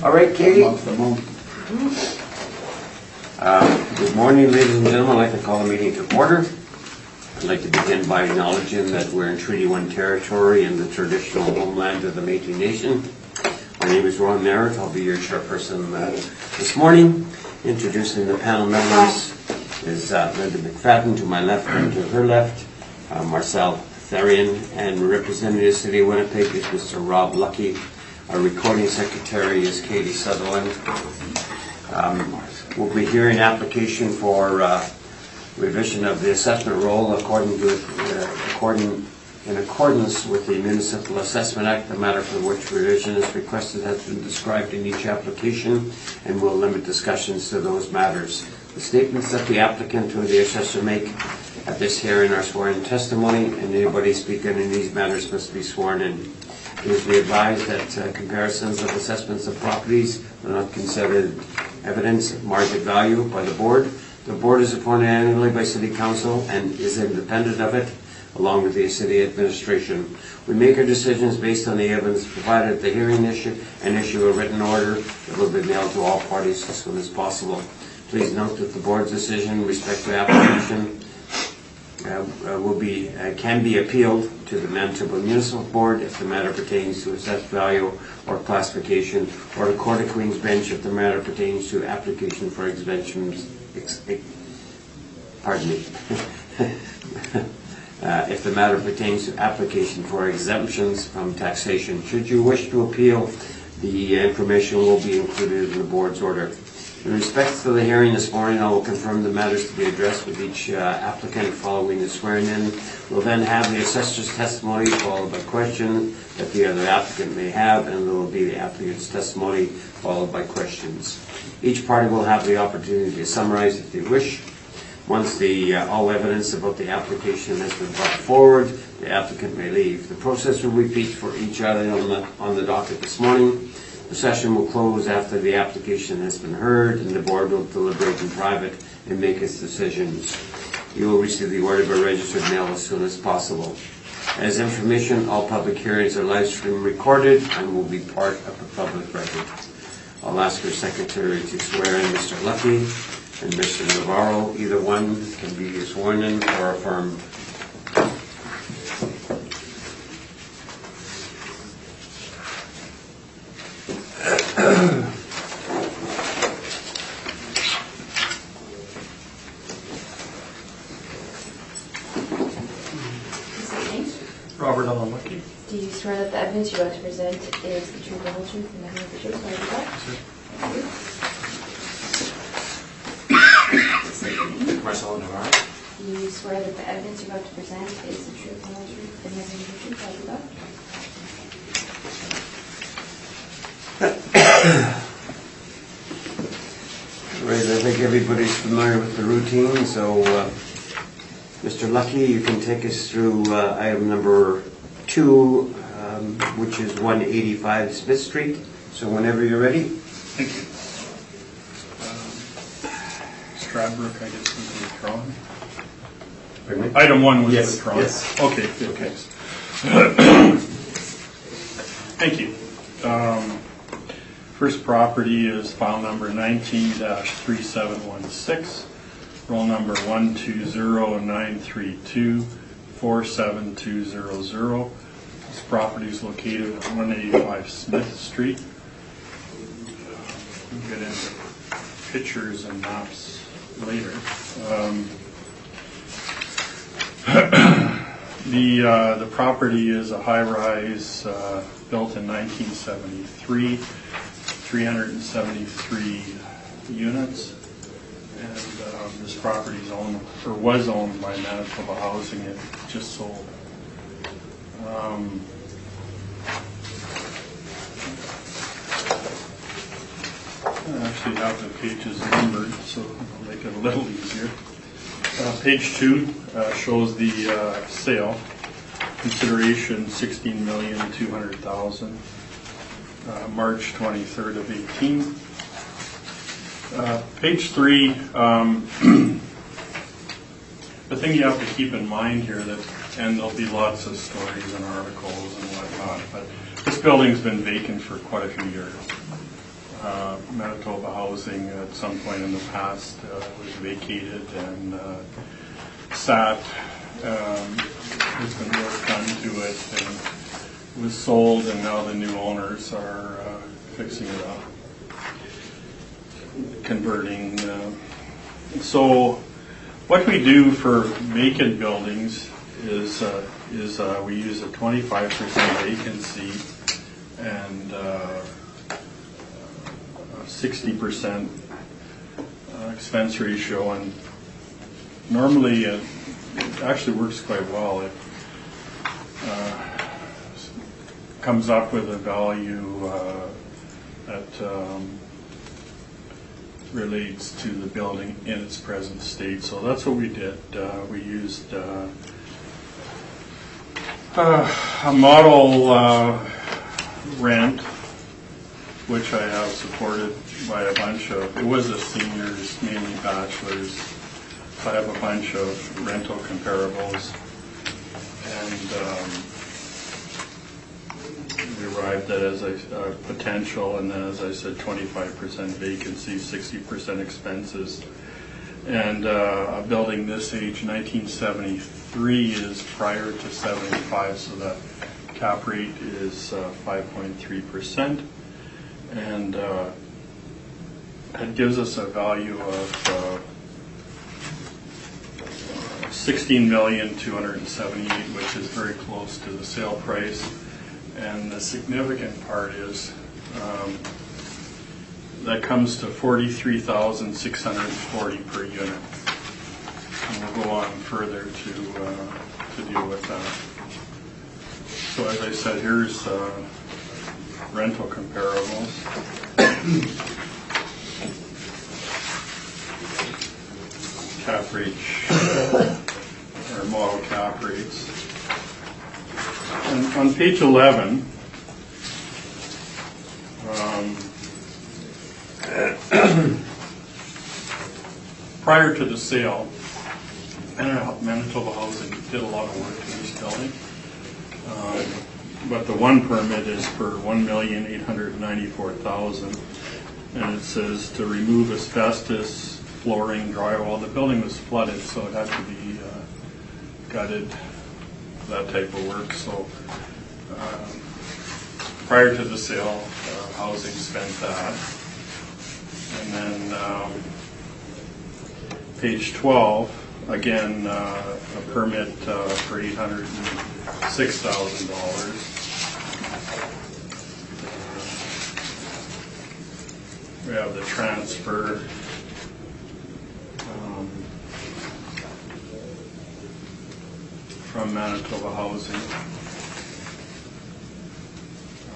All right, Katie. Month to month. Good morning, ladies and gentlemen. I'd like to call the meeting to order. I'd like to begin by acknowledging that we're in Treaty 1 territory in the traditional homeland of the Métis Nation. My name is Ron Merritt. I'll be your chairperson this morning. Introducing the panel members is Linda McFadden to my left and to her left, Marcel Therian, and representing the City of Winnipeg is Mr. Rob Lucky. Our recording secretary is Katie Sutherland. We'll be hearing application for revision of the assessment roll in accordance with the Municipal Assessment Act. The matter for which revision is requested has been described in each application, and will limit discussions to those matters. The statements that the applicant or the assessor make at this hearing are sworn in testimony, and anybody speaking in these matters must be sworn in. Please be advised that comparisons of assessments of properties are not considered evidence of market value by the board. The board is appointed annually by City Council and is independent of it, along with the City Administration. We make our decisions based on the evidence provided at the hearing and issue a written order that will be mailed to all parties as soon as possible. Please note that the board's decision in respect to application can be appealed to the Manitoba Municipal Board if the matter pertains to assessed value or classification, or the Court of Queen's Bench if the matter pertains to application for exemptions. If the matter pertains to application for exemptions from taxation. Should you wish to appeal, the information will be included in the board's order. In respect to the hearing this morning, I will confirm the matters to be addressed with each applicant following the swearing in. We'll then have the assessor's testimony followed by questions that the other applicant may have, and there will be the applicant's testimony followed by questions. Each party will have the opportunity to summarize if they wish. Once all evidence about the application has been brought forward, the applicant may leave. The process will repeat for each item on the docket this morning. The session will close after the application has been heard, and the board will deliberate in private and make its decisions. You will receive the order by registered mail as soon as possible. As information, all public hearings are live stream recorded and will be part of the public record. I'll ask your secretary to swear in Mr. Lucky and Mr. Navarro. Either one can be sworn in or affirmed. Robert Allen Lucky. Do you swear that the evidence you are to present is the truth, the whole truth, and nothing but the truth? Thank you. Marcelo Navarro. Do you swear that the evidence you're about to present is the truth, the whole truth, and nothing but the truth? Right, I think everybody's familiar with the routine, so Mr. Lucky, you can take us through item number 2, which is 185 Smith Street. So whenever you're ready. Thank you. Stradbrook, I guess, was withdrawn. Pardon me? Item 1 was Yes, withdrawn. yes. Okay, okay. Thank you. First property is file number 19-3716, roll number 120-932-47200. This property is located at 185 Smith Street. We'll get into pictures and maps later. The property is a high-rise built in 1973, 373 units, and this property is owned or was owned by Manitoba Housing. It just sold. I actually have the pages numbered, so it'll make it a little easier. Page 2 shows the sale. Consideration $16,200,000. March 23rd of 18. Page 3. The thing you have to keep in mind here and there'll be lots of stories and articles and whatnot, but this building's been vacant for quite a few years. Manitoba Housing at some point in the past was vacated and sat. There's been work done to it and it was sold, and now the new owners are fixing it up, converting. So what we do for vacant buildings is we use a 25% vacancy and 60% expense ratio, and normally it actually works quite well. It comes up with a value that relates to the building in its present state. So that's what we did. We used a model rent, which I have supported by a bunch of, it was a seniors, mainly bachelors. So I have a bunch of rental comparables, and we arrived at as a potential, and then as I said, 25% vacancy, 60% expenses. And a building this age, 1973, is prior to 75, so that cap rate is 5.3%. And it gives us a value of $16,278,000, which is very close to the sale price. And the significant part is that comes to $43,640 per unit. And we'll go on further to deal with that. So as I said, here's rental comparables. Cap rates, or model cap rates. And on page 11, prior to the sale, Manitoba Housing did a lot of work to this building. But the one permit is for $1,894,000, and it says to remove asbestos, flooring, drywall. The building was flooded, so it had to be gutted, that type of work. So prior to the sale, housing spent that. And then page 12, again, a permit for $806,000. We have the transfer. From Manitoba Housing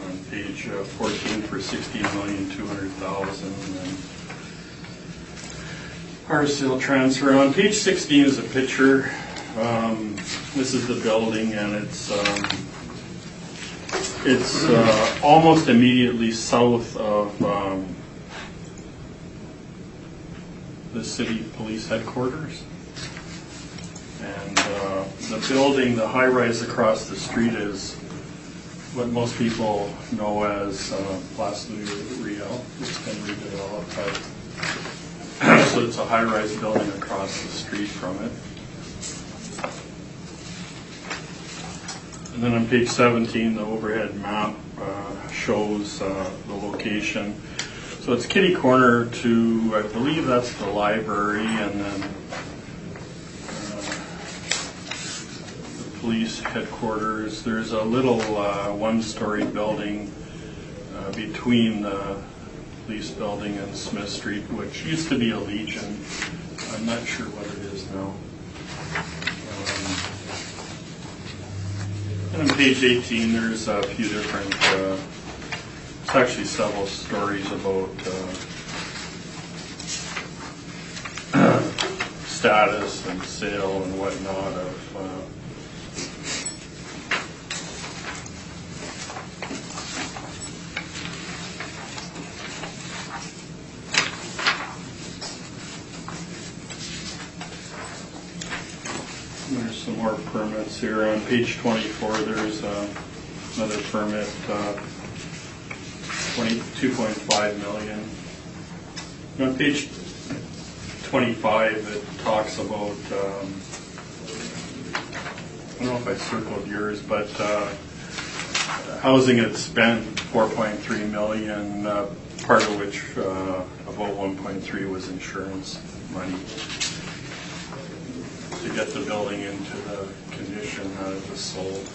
on page 14 for $16,200,000, and our sale transfer. On page 16 is a picture. This is the building, and it's almost immediately south of the city police headquarters. And the building, the high-rise across the street, is what most people know as Place Riel. It's been redeveloped. So it's a high-rise building across the street from it. And then on page 17, the overhead map shows the location. So it's kitty corner to, I believe that's the library, and then police headquarters. There's a little one-story building between the police building and Smith Street, which used to be a Legion. I'm not sure what it is now. And on page 18, there's a few different, it's actually several stories about status and sale and whatnot of there's some more permits here. On page 24, there's another permit $2.5 million. On page 25, it talks about, I don't know if I circled yours, but housing had spent $4.3 million, part of which about 1.3 was insurance money to get the building into the condition that it was sold.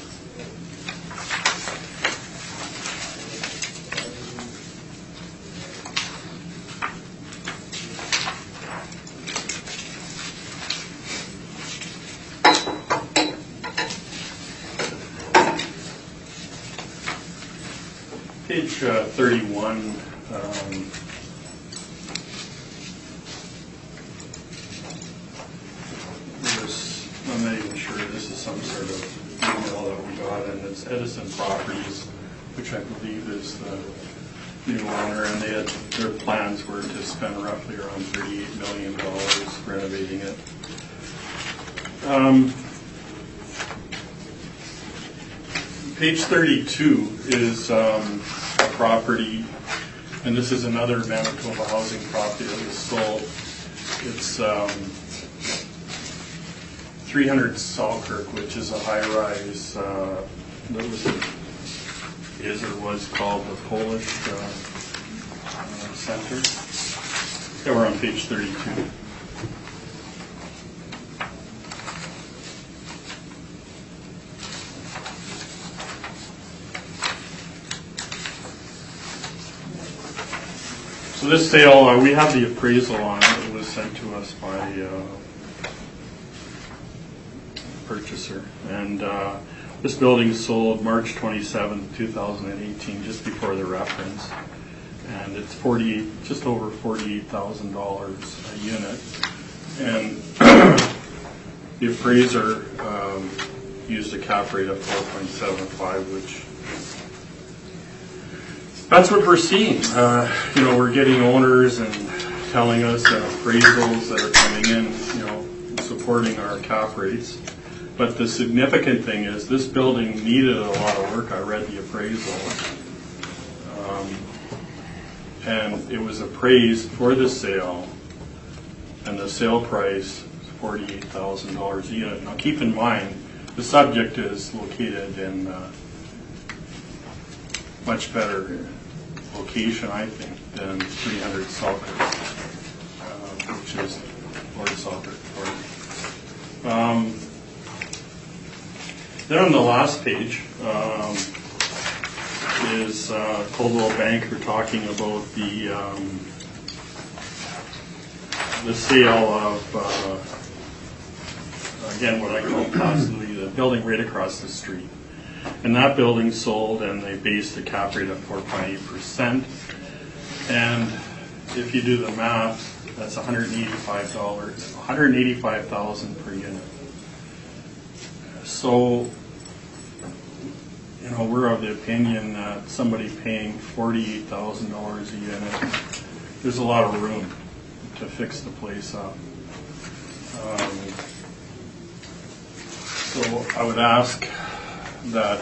Page 31, I'm not even sure, this is some sort of email that we got, and it's Edison Properties, which I believe is the new owner, and their plans were to spend roughly around $38 million renovating it. Page 32 is a property, and this is another Manitoba housing property that was sold. It's 300 Selkirk, which is a high-rise that was called the Polish Center. Yeah, we're on page 32. So this sale, we have the appraisal on it. It was sent to us by purchaser. And this building sold March 27, 2018, just before the reference. And it's just over $48,000 a unit. And the appraiser used a cap rate of 4.75, which that's what we're seeing. We're getting owners and telling us that appraisals that are coming in, supporting our cap rates. But the significant thing is this building needed a lot of work. I read the appraisal. And it was appraised for the sale, and the sale price is $48,000 a unit. Now keep in mind, the subject is located in much better location, I think, than 300 Selkirk, which is Lord Selkirk. Then on the last page is Coldwell Banker talking about the sale of, again, what I call possibly the building right across the street. And that building sold, and they based a cap rate of 4.8%. And if you do the math, that's $185,000 per unit. So, we're of the opinion that somebody paying $48,000 a unit, there's a lot of room to fix the place up. So I would ask that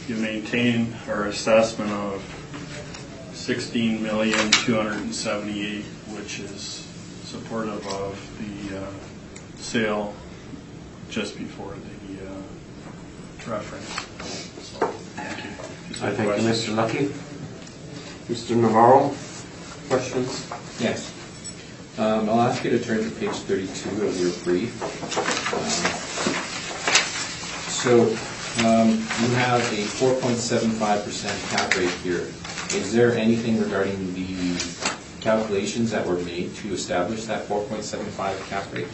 you maintain our assessment of $16,278,000, which is supportive of the sale just before the reference. So, thank you. I thank you, Mr. Lucky. Mr. Navarro, questions? Yes. I'll ask you to turn to page 32 of your brief. So you have a 4.75% cap rate here. Is there anything regarding the calculations that were made to establish that 4.75 cap rate?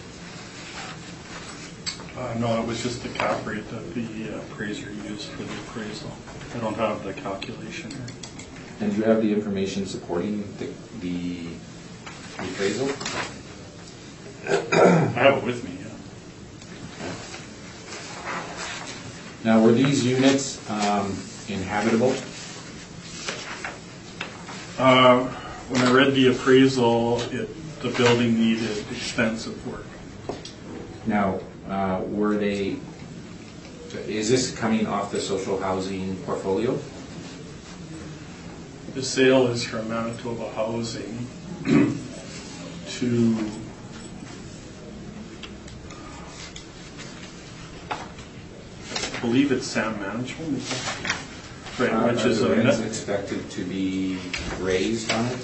No, it was just the cap rate that the appraiser used for the appraisal. I don't have the calculation here. And do you have the information supporting the appraisal? I have it with me, yeah. Now, were these units inhabitable? When I read the appraisal, the building needed extensive work. Now, were they, is this coming off the social housing portfolio? The sale is from Manitoba Housing to I believe it's Sam Management. Right, which Are is the a rents expected to be raised on it?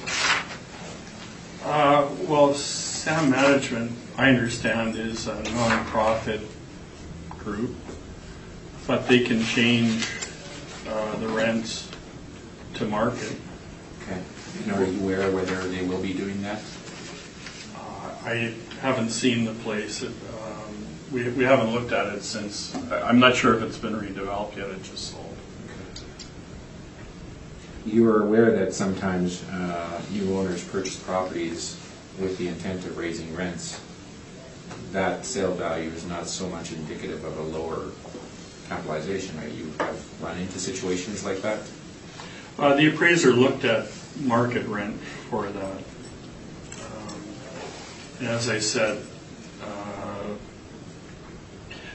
well, Sam Management, I understand, is a non-profit group, but they can change the rents to market. Okay. And are you aware whether they will be doing that? I haven't seen the place. We haven't looked at it since. I'm not sure if it's been redeveloped yet. It just sold. You are aware that sometimes new owners purchase properties with the intent of raising rents. That sale value is not so much indicative of a lower capitalization, right? You have run into situations like that? The appraiser looked at market rent for that. And as I said,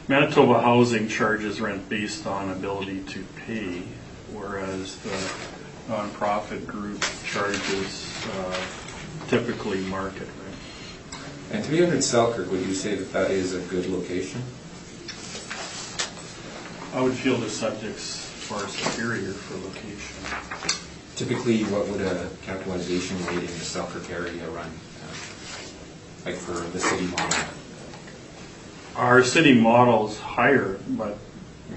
Manitoba Housing charges rent based on ability to pay, whereas the nonprofit group charges typically market rent. And 300 Selkirk, would you say that that is a good location? I would feel the subject's far superior for location. Typically, what would a capitalization rate in the Selkirk area run? Like for the city model? Our city model's higher, but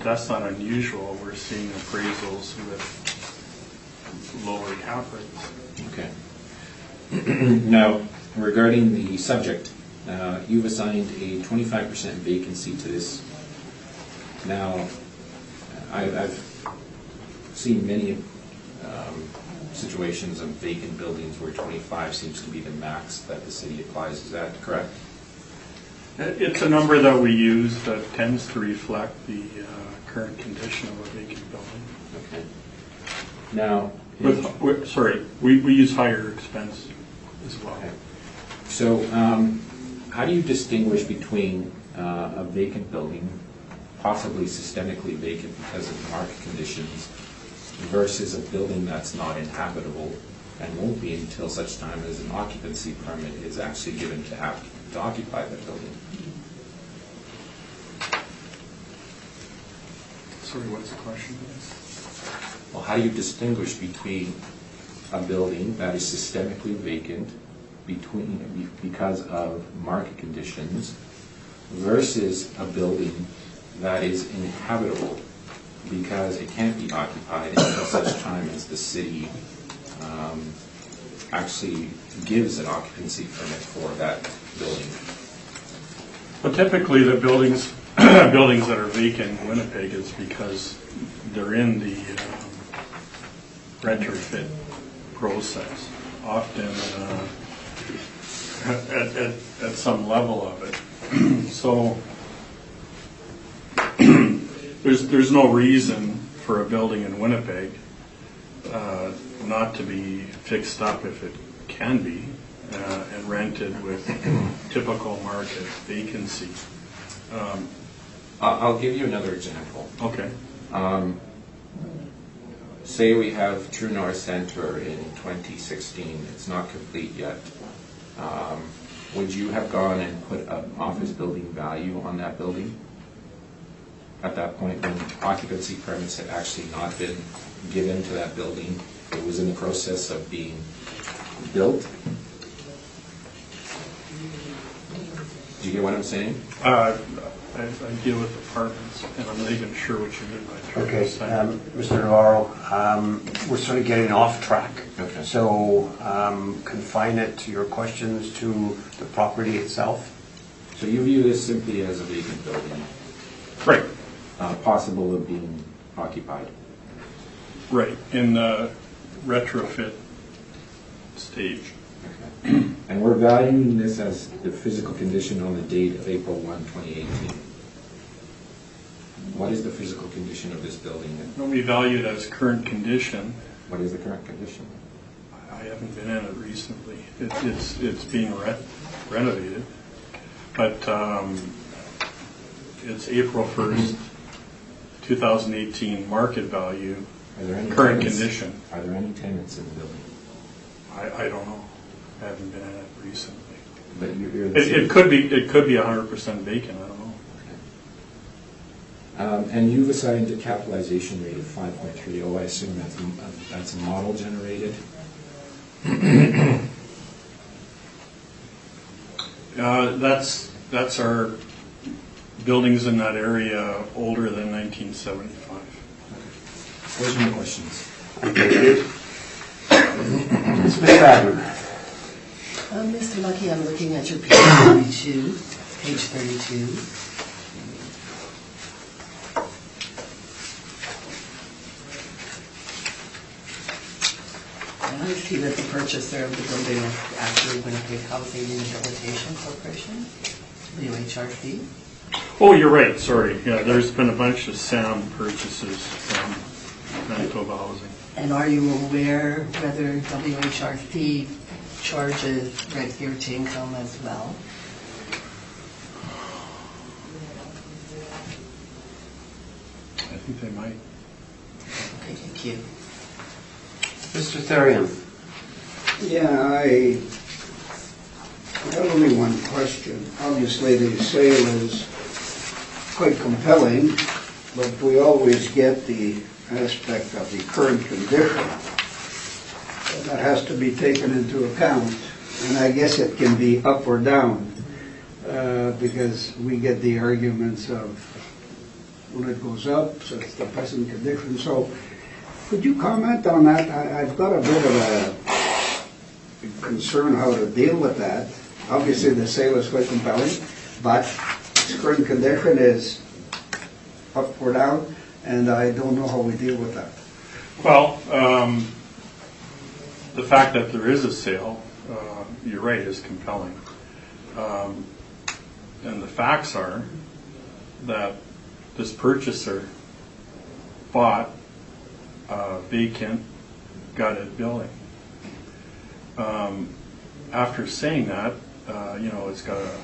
that's not unusual. We're seeing appraisals with lower cap rates. Okay. Now, regarding the subject, you've assigned a 25% vacancy to this. Now, I've seen many situations of vacant buildings where 25 seems to be the max that the city applies. Is that correct? It's a number that we use that tends to reflect the current condition of a vacant building. Okay. Now, we use higher expense as well. okay. So, how do you distinguish between a vacant building, possibly systemically vacant because of market conditions, versus a building that's not inhabitable and won't be until such time as an occupancy permit is actually given to occupy that building? Sorry, what's the question? Well, how do you distinguish between a building that is systemically vacant because of market conditions versus a building that is inhabitable because it can't be occupied until such time as the city actually gives an occupancy permit for that building? Well, typically the buildings that are vacant in Winnipeg is because they're in the retrofit process, often at some level of it. So there's no reason for a building in Winnipeg not to be fixed up if it can be and rented with typical market vacancy. I'll give you another example. Okay. Say we have True North Centre in 2016. It's not complete yet. Would you have gone and put an office building value on that building at that point when occupancy permits had actually not been given to that building? It was in the process of being built. Do you get what I'm saying? I deal with apartments, and I'm not even sure what you mean by Okay, term. Mr. Navarro, we're sort of getting off track. Okay. So confine it to your questions to the property itself. So you view this simply as a vacant building, Right, possible of being occupied. right, in the retrofit stage. Okay. And we're valuing this as the physical condition on the date of April 1, 2018. What is the physical condition of this building? When we value it as current condition, What is the current condition? I haven't been in it recently. It's being renovated, but it's April 1st, 2018 market value Are there any current tenants? condition. Are there any tenants in the building? I don't know. I haven't been at it recently. But you're the It could be 100% vacant, I don't know. And you've assigned a capitalization rate of 5.30. I assume that's a model generated? That's our buildings in that area older than 1975. Those are my questions. Thank you. Ms. McFadden. Mr. Lucky, I'm looking at your page 32. And I see that the purchaser of the building is actually Winnipeg Housing Rehabilitation Corporation, WHRC. Oh, you're right, sorry. Yeah, there's been a bunch of SAM purchases from Manitoba Housing. And are you aware whether WHRC charges rent here to income as well? I think they might. Okay, thank you. Mr. Therian. Yeah, I have only one question. Obviously, the sale is quite compelling, but we always get the aspect of the current condition. That has to be taken into account, and I guess it can be up or down, because we get the arguments of when it goes up, so it's the present condition. So could you comment on that? I've got a bit of a concern how to deal with that. Obviously, the sale is quite compelling, but its current condition is up or down, and I don't know how we deal with that. Well, the fact that there is a sale, you're right, is compelling. And the facts are that this purchaser bought a vacant, gutted building. After saying that, it's got a...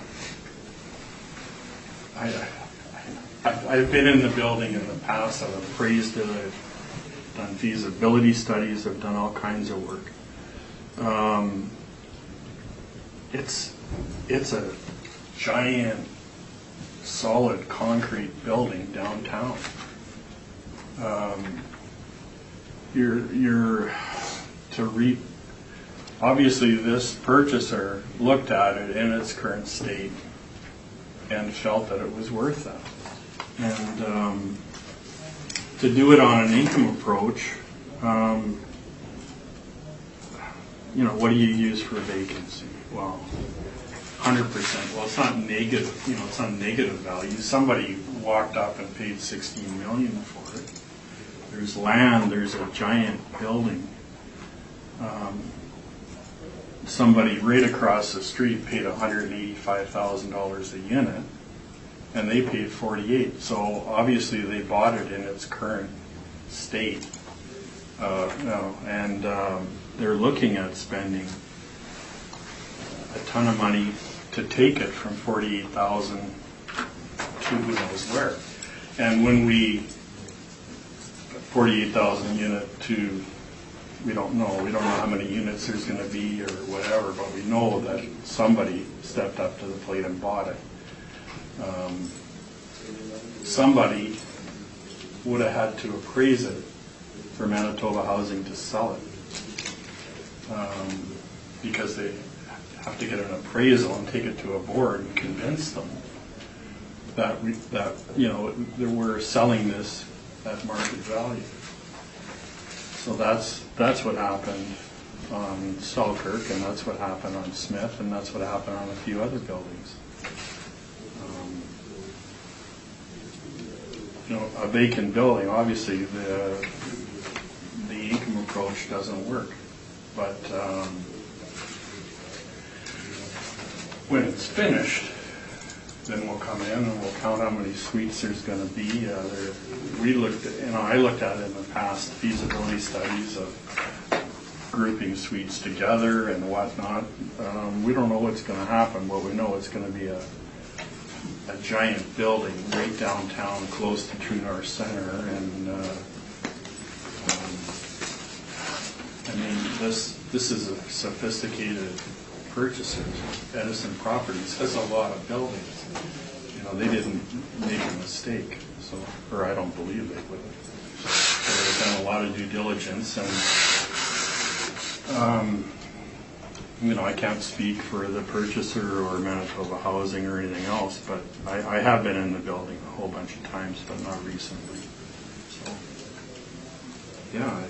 I've been in the building in the past, I've appraised it, I've done feasibility studies, I've done all kinds of work. It's a giant, solid concrete building downtown. Obviously this purchaser looked at it in its current state and felt that it was worth that. And to do it on an income approach, what do you use for vacancy? Well, 100%. Well, it's not negative. It's not negative value. Somebody walked up and paid $16 million for it. There's land. There's a giant building. Somebody right across the street paid $185,000 a unit, and they paid $48,000. So obviously they bought it in its current state, and they're looking at spending a ton of money to take it from $48,000 to who knows where. And when 48,000 unit to, we don't know how many units there's going to be or whatever, but we know that somebody stepped up to the plate and bought it. Somebody would have had to appraise it for Manitoba Housing to sell it, because they have to get an appraisal and take it to a board and convince them that we're selling this at market value. So that's what happened on Selkirk, and that's what happened on Smith, and that's what happened on a few other buildings. A vacant building, obviously the income approach doesn't work, but when it's finished, then we'll come in and we'll count how many suites there's going to be. I looked at it in the past, feasibility studies of grouping suites together and whatnot. We don't know what's going to happen, but we know it's going to be a giant building right downtown, close to True North Center, and I mean, this is a sophisticated purchaser. Edison Properties has a lot of buildings. You know, they didn't make a mistake, so, or I don't believe they would have. They've done a lot of due diligence, and you know, I can't speak for the purchaser or Manitoba Housing or anything else, but I have been in the building a whole bunch of times, but not recently. So, yeah, I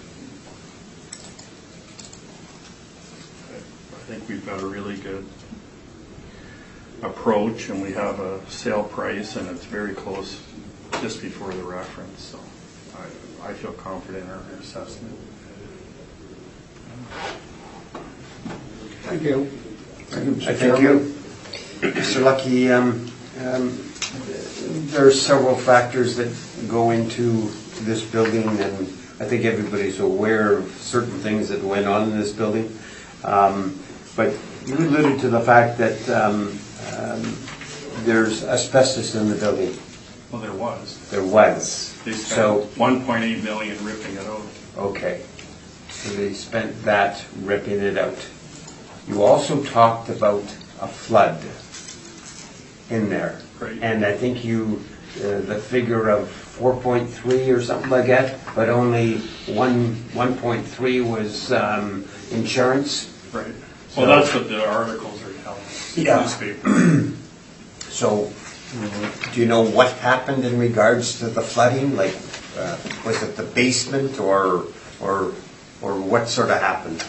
think we've got a really good approach, and we have a sale price, and it's very close, just before the reference. So I feel confident in our assessment. Thank you. Thank you, Mr. Thank Chairman. you. Mr. Lucky, there are several factors that go into this building, and I think everybody's aware of certain things that went on in this building. But you alluded to the fact that there's asbestos in the building. Well, there was. There was. They So, spent $1.8 million ripping it out. okay. So they spent that ripping it out. You also talked about a flood in there. Right. And I think the figure of 4.3 or something like that, but only 1.3 was insurance. Right. So- Well, that's what the articles are telling us. Yeah. Newspaper. So, do you know what happened in regards to the flooding? Like, was it the basement or what sort of happened?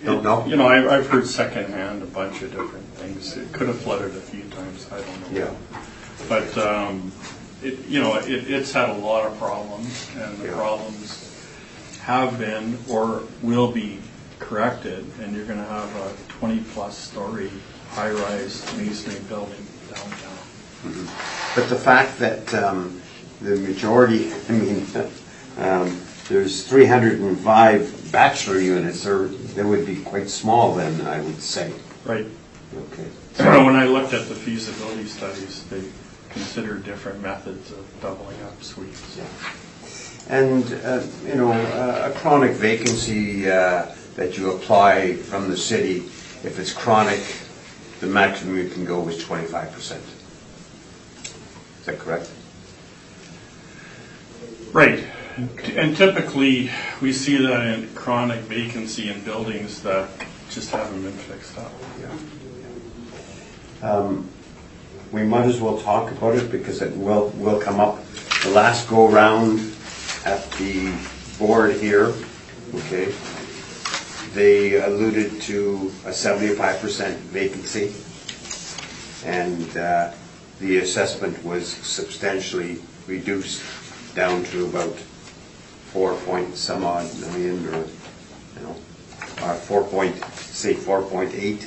Don't know? You know, I've heard secondhand a bunch of different things. It could have flooded a few times. I don't know. Yeah. But it's had a lot of problems, and the Yeah. problems have been or will be corrected, and you're going to have a 20-plus story high-rise masonry building downtown. But the fact that the majority, I mean, there's 305 bachelor units, or they would be quite small then, I would say. Right. Okay. So when I looked at the feasibility studies, they considered different methods of doubling up suites. And, a chronic vacancy that you apply from the city, if it's chronic, the maximum you can go is 25%. Is that correct? Right. And typically, we see that in chronic vacancy in buildings that just haven't been fixed up. We might as well talk about it because it will come up. The last go-round at the board here, okay, they alluded to a 75% vacancy, and the assessment was substantially reduced down to about 4-point-some odd million, or, or 4.8.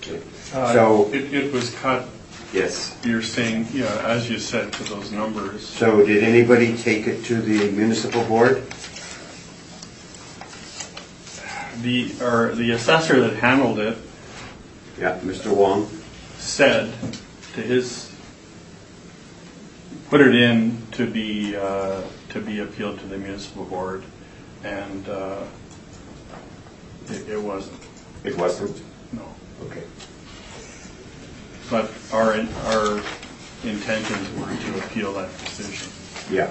Okay. So, It was cut, yes. you're saying, as you said, to those numbers. So did anybody take it to the municipal board? The assessor that handled it Yeah, Mr. Wong? said put it in to be appealed to the municipal board, and it wasn't. It wasn't? No. Okay. But our intentions were to appeal that decision. Yeah,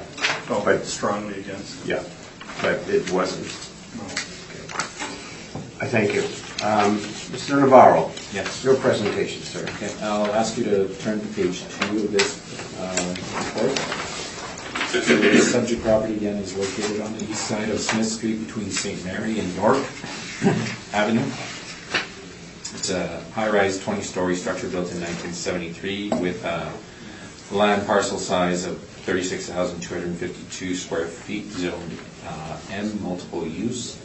Felt But- strongly against it. yeah, but it wasn't. No. I thank you. Mr. Navarro? Yes. Your presentation, sir. Okay, I'll ask you to turn to page 2 of this report. So the subject property again is located on the east side of Smith Street between St. Mary and York Avenue. It's a high-rise 20-story structure built in 1973 with a land parcel size of 36,252 square feet, zoned M, multiple use.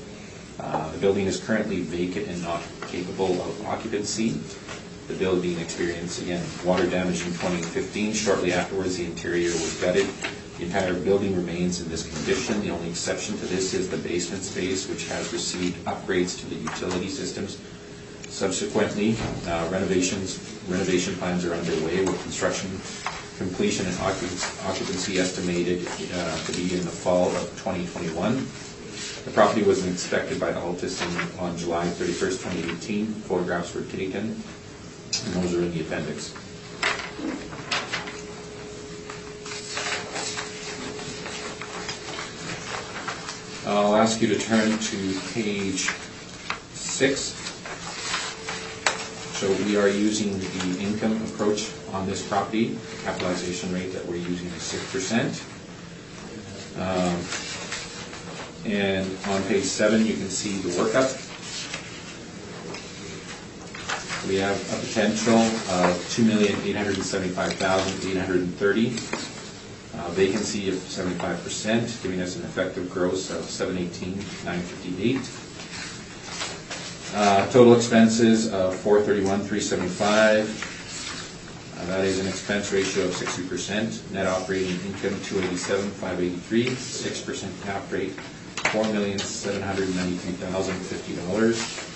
The building is currently vacant and not capable of occupancy. The building experienced, again, water damage in 2015. Shortly afterwards, the interior was gutted. The entire building remains in this condition. The only exception to this is the basement space, which has received upgrades to the utility systems. Subsequently, renovation plans are underway with construction completion and occupancy estimated to be in the fall of 2021. The property was inspected by Altus on July 31st, 2018. Photographs were taken, and those are in the appendix. I'll ask you to turn to page 6. So we are using the income approach on this property. Capitalization rate that we're using is 6%. And on page 7, you can see the workup. We have a potential of $2,875,830. Vacancy of 75%, giving us an effective gross of $718,958. Total expenses of $431,375. That is an expense ratio of 60%. Net operating income $287,583. 6% cap rate, $4,793,050.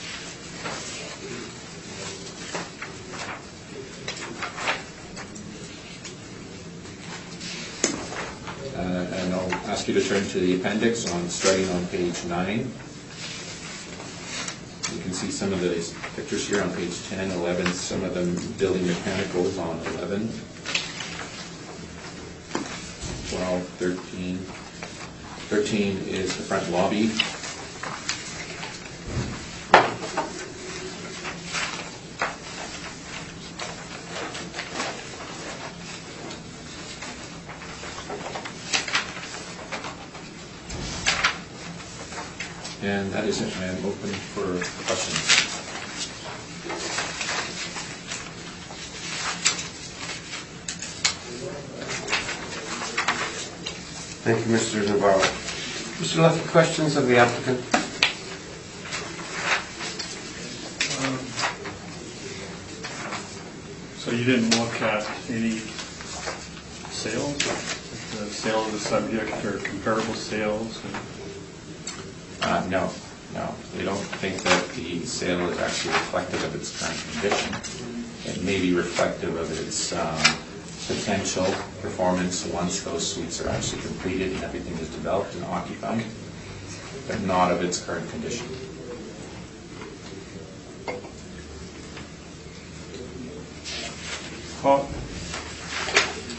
And I'll ask you to turn to the appendix starting on page 9. You can see some of these pictures here on page 10, 11, some of them building mechanicals on 11, 12, 13. 13 is the front lobby. And that is it. I am open for questions. Thank you, Mr. Navarro. Mr. Leffler, questions of the applicant? So you didn't look at any sales, the sale of the subject or comparable sales? No. We don't think that the sale is actually reflective of its current condition. It may be reflective of its potential performance once those suites are actually completed and everything is developed and occupied, but not of its current condition. Well,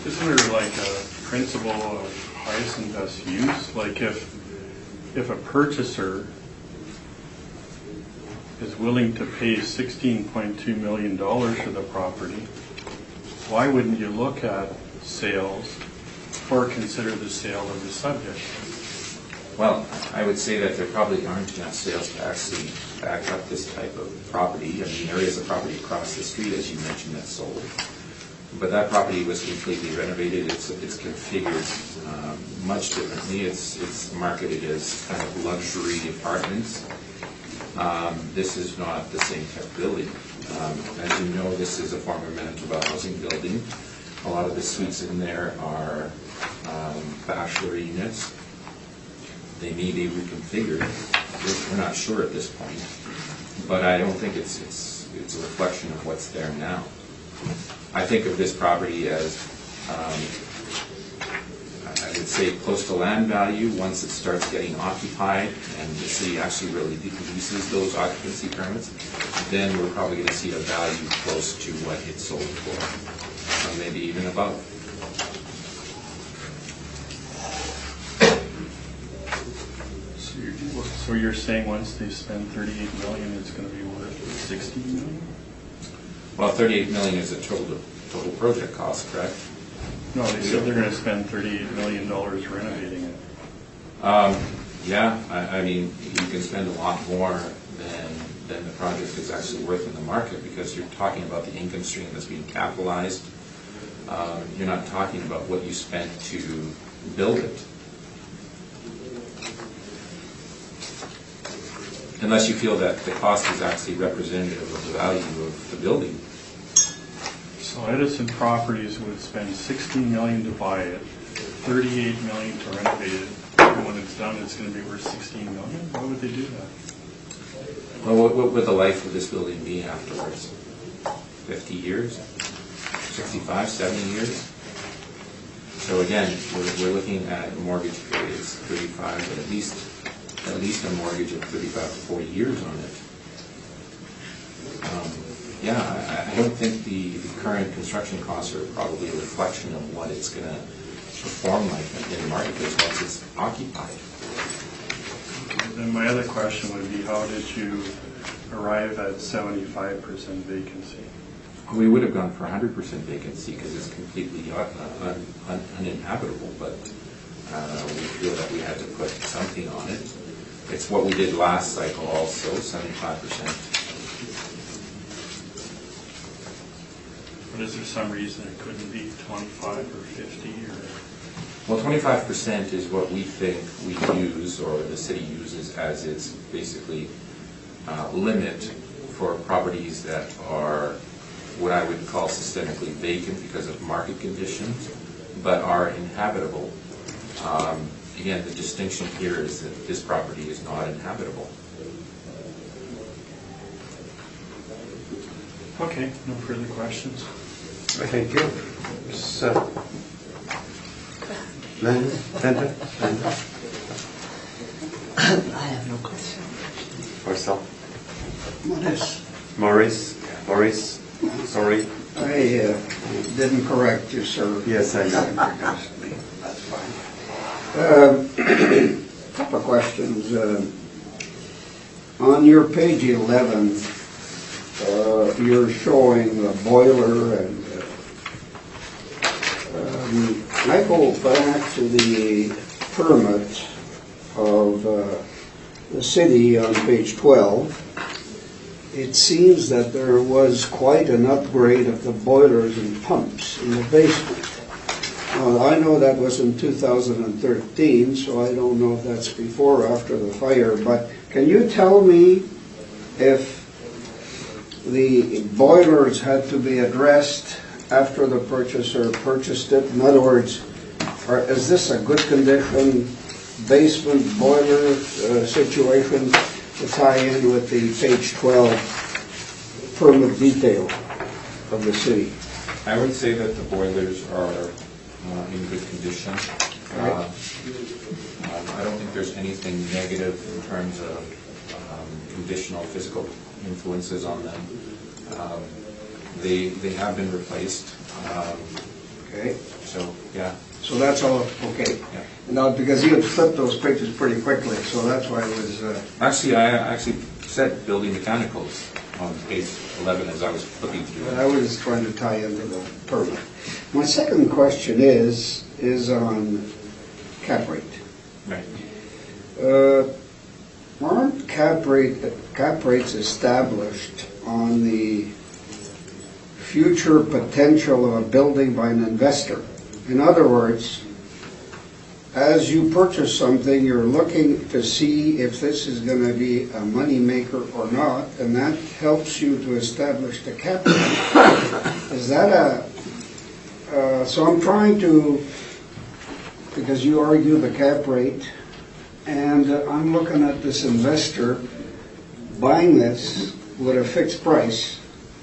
isn't there like a principle of highest and best use? Like if a purchaser is willing to pay $16.2 million for the property, why wouldn't you look at sales or consider the sale of the subject? Well, I would say that there probably aren't enough sales to actually back up this type of property. I mean, there is a property across the street, as you mentioned, that's sold. But that property was completely renovated. It's configured much differently. It's marketed as kind of luxury apartments. This is not the same type of building. As you know, this is a former Manitoba housing building. A lot of the suites in there are bachelor units. They may be reconfigured. We're not sure at this point, but I don't think it's a reflection of what's there now. I think of this property as, I would say, close to land value once it starts getting occupied and the city actually really releases those occupancy permits. Then we're probably going to see a value close to what it sold for, or maybe even above. So you're saying once they spend $38 million, it's going to be worth $60 million? Well, $38 million is a total project cost, correct? No, they said they're going to spend $38 million renovating it. Yeah, I mean, you can spend a lot more than the project is actually worth in the market, because you're talking about the income stream that's being capitalized. You're not talking about what you spent to build it. Unless you feel that the cost is actually representative of the value of the building. So Edison Properties would spend $16 million to buy it, $38 million to renovate it, and when it's done, it's going to be worth $16 million? Why would they do that? Well, what would the life of this building be afterwards? 50 years? 65, 70 years? So again, we're looking at mortgage periods, 35, but at least at least a mortgage of 35 to 40 years on it. Yeah, I don't think the current construction costs are probably a reflection of what it's going to perform like in the marketplace once it's occupied. Then my other question would be, how did you arrive at 75% vacancy? We would have gone for 100% vacancy because it's completely uninhabitable, but we feel that we had to put something on it. It's what we did last cycle also, 75%. But is there some reason it couldn't be 25 or 50 or? Well, 25% is what we think we use, or the city uses, as its basically limit for properties that are what I would call systemically vacant because of market conditions, but are inhabitable. Again, the distinction here is that this property is not inhabitable. Okay, no further questions. Thank you. So, Linda? I have no question. Marcel? Maurice? Sorry. I didn't correct you, sir. Yes, I know. Introduced me. That's fine. Couple of questions. On your page 11, you're showing the boiler, and I go back to the permit of the city on page 12. It seems that there was quite an upgrade of the boilers and pumps in the basement. I know that was in 2013, so I don't know if that's before or after the fire, but can you tell me if the boilers had to be addressed after the purchaser purchased it? In other words, is this a good condition basement boiler situation to tie in with the page 12 permit detail of the city? I would say that the boilers are in good condition. I don't think there's anything negative in terms of conditional physical influences on them. They have been replaced. Okay. So, yeah. So that's all, okay. Yeah. Now, because you had flipped those pictures pretty quickly, so that's why I was... Actually, I said building mechanicals on page 11 as I was flipping through I it. was trying to tie into the permit. My second question is on cap rate. Right. Aren't cap rates established on the future potential of a building by an investor? In other words, as you purchase something, you're looking to see if this is going to be a money maker or not, and that helps you to establish the cap rate. Is that so I'm trying to, because you argue the cap rate, and I'm looking at this investor buying this with a fixed price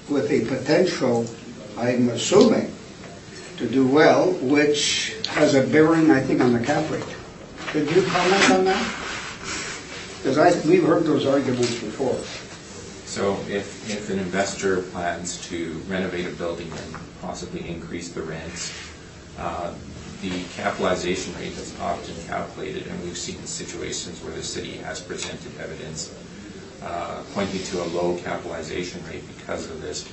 with a potential, I'm assuming, to do well, which has a bearing, I think, on the cap rate. Could you comment on that? Because we've heard those arguments before. So if an investor plans to renovate a building and possibly increase the rents, the capitalization rate is often calculated, and we've seen situations where the city has presented evidence pointing to a low capitalization rate because of this.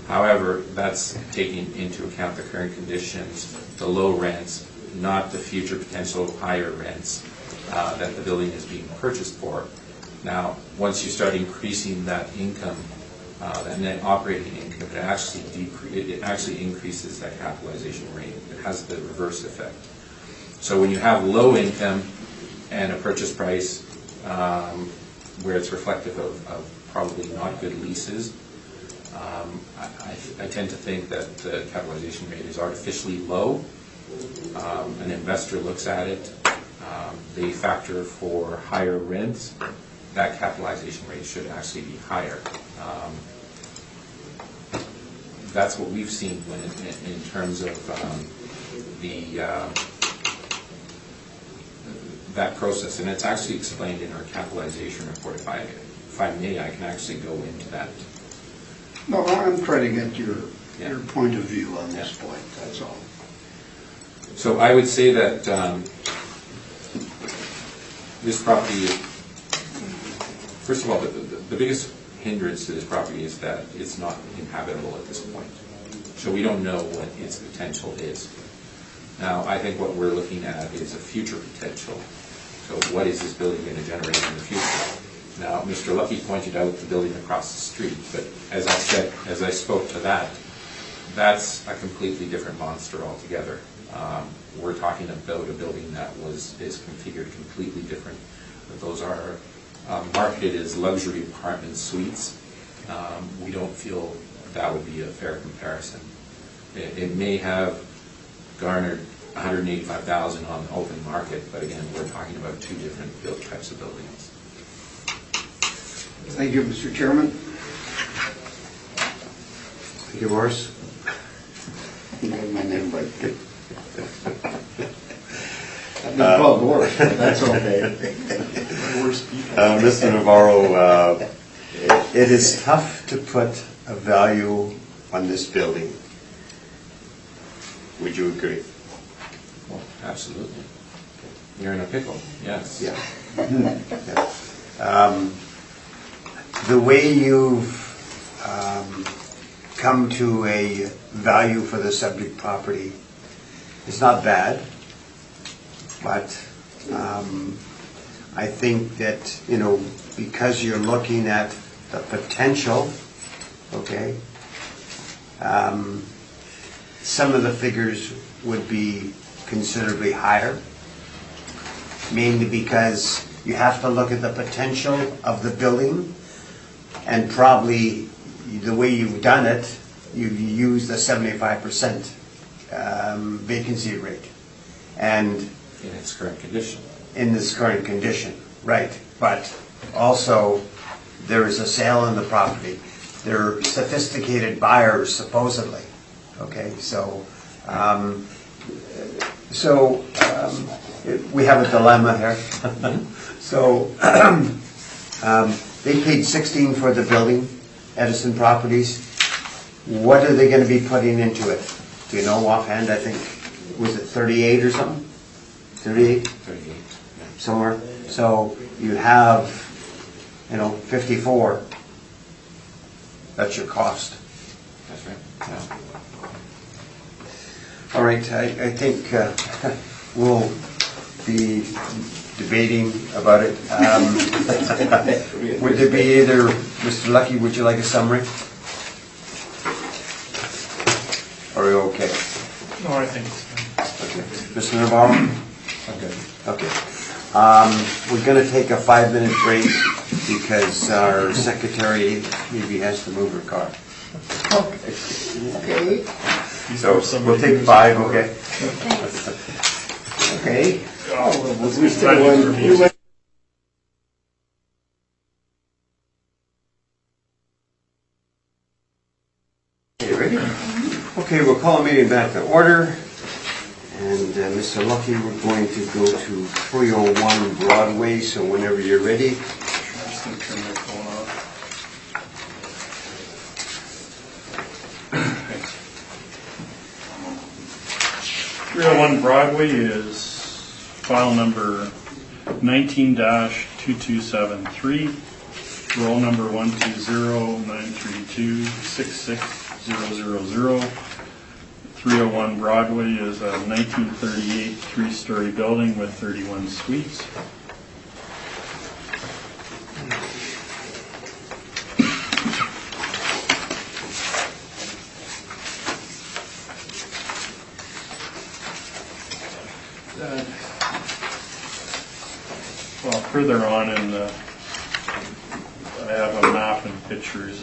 However, that's taking into account the current conditions, the low rents, not the future potential higher rents that the building is being purchased for. Now, once you start increasing that income, that net operating income, it actually increases that capitalization rate. It has the reverse effect. So when you have low income and a purchase price where it's reflective of probably not good leases, I tend to think that the capitalization rate is artificially low. An investor looks at it, they factor for higher rents, that capitalization rate should actually be higher. That's what we've seen in terms of the that process, and it's actually explained in our capitalization report. If I may, I can actually go into that. No, I'm trying to get your Yeah. point of view on this Yeah. point, that's all. So I would say that this property is, first of all, the biggest hindrance to this property is that it's not inhabitable at this point. So we don't know what its potential is. Now, I think what we're looking at is a future potential. So what is this building going to generate in the future? Now, Mr. Lucky pointed out the building across the street, but as I said, as I spoke to that, that's a completely different monster altogether. We're talking about a building that is configured completely different. Those are marketed as luxury apartment suites. We don't feel that would be a fair comparison. It may have garnered $185,000 on the open market, but again, we're talking about two different types of buildings. Thank you, Mr. Chairman. Thank you, Boris. You got my name right. I've been called Boris, but that's okay. Mr. Navarro, it is tough to put a value on this building. Would you agree? Well, absolutely. You're in a pickle, yes. Yeah. The way you've come to a value for the subject property is not bad, but I think that, because you're looking at the potential, okay, some of the figures would be considerably higher, mainly because you have to look at the potential of the building, and probably the way you've done it, you use the 75% vacancy rate. And In its current condition. in this current condition, right. But also, there is a sale on the property. There are sophisticated buyers, supposedly. Okay, so we have a dilemma here. So they paid $16 for the building, Edison Properties. What are they going to be putting into it? Do you know offhand? I think, was it 38 or something? 38? 38. Somewhere. So you have, 54. That's your cost. That's right. Yeah. All right, I think we'll be debating about it. Would there be either, Mr. Lucky, would you like a summary? Or are you okay? No, I think it's Okay. Mr. Navarro? Okay. Okay. We're going to take a 5-minute break because our secretary maybe has to move her car. Okay. So we'll take 5, okay? Okay. that's We good still timing for went- me. we went- Okay, ready? Okay, we'll call a meeting back to order. And Mr. Lucky, we're going to go to 301 Broadway, so whenever you're ready. I'm just going to turn my phone off. 301 Broadway is file number 19-2273, roll number 120-932-66000. 301 Broadway is a 1938 three-story building with 31 suites. Well, further on in the, I have a map and pictures.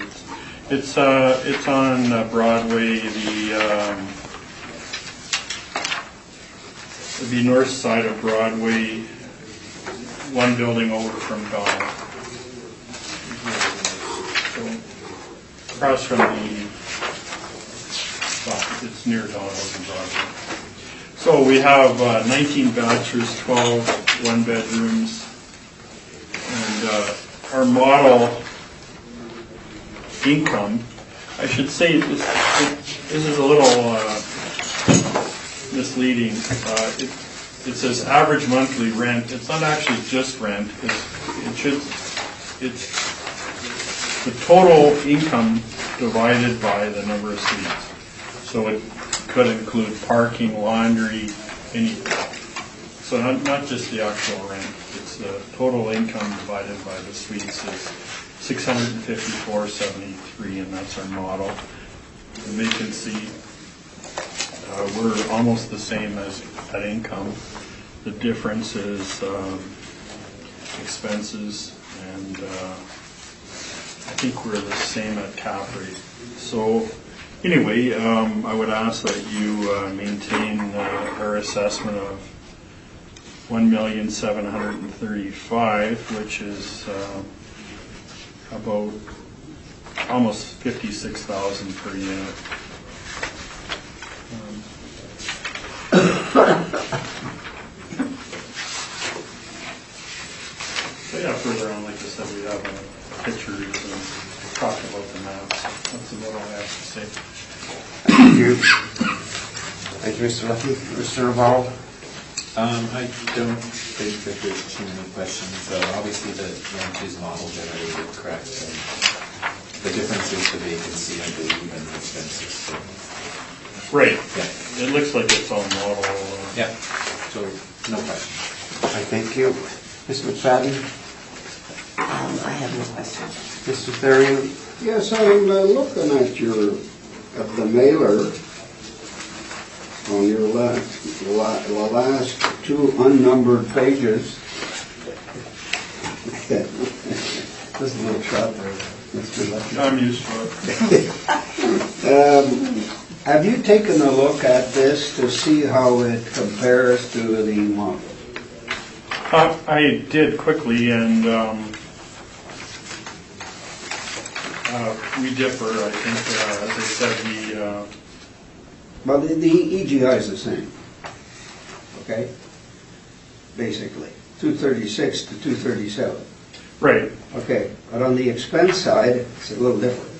It's on Broadway, the north side of Broadway, one building over from Donald. So, across from it's near Donald and Broadway. So we have 19 bachelors, 12 one bedrooms. And our model income, I should say this is a little misleading. It says average monthly rent. It's not actually just rent. It's the total income divided by the number of suites. So it could include parking, laundry, any. So not just the actual rent. It's the total income divided by the suites is $654.73, and that's our model. The vacancy, we're almost the same as at income. The difference is expenses, and I think we're the same at cap rate. So anyway, I would ask that you maintain our assessment of $1,735,000, which is about almost $56,000 per unit. So yeah, further on, like I said, we have pictures and talk about the maps. That's about all I have to say. Thank you. Thank you, Mr. Lucky. Mr. Navarro? I don't think that there's too many questions. Obviously, the rent is model generated correct. And the difference is the vacancy, I believe, and the expenses. So. Right. Yeah. It looks like it's all model. Yeah. So no questions. I thank you. Mr. McFadden? I have no question. Mr. Therian? Yes, I'm looking at the mailer on your last two unnumbered pages. There's a little trout there, Mr. Lucky. I'm used to it. Have you taken a look at this to see how it compares to the model? I did quickly, and we differ. I think, as I said, Well, the EGI is the same, okay? Basically, 236 to 237. right. Okay, but on the expense side, it's a little different.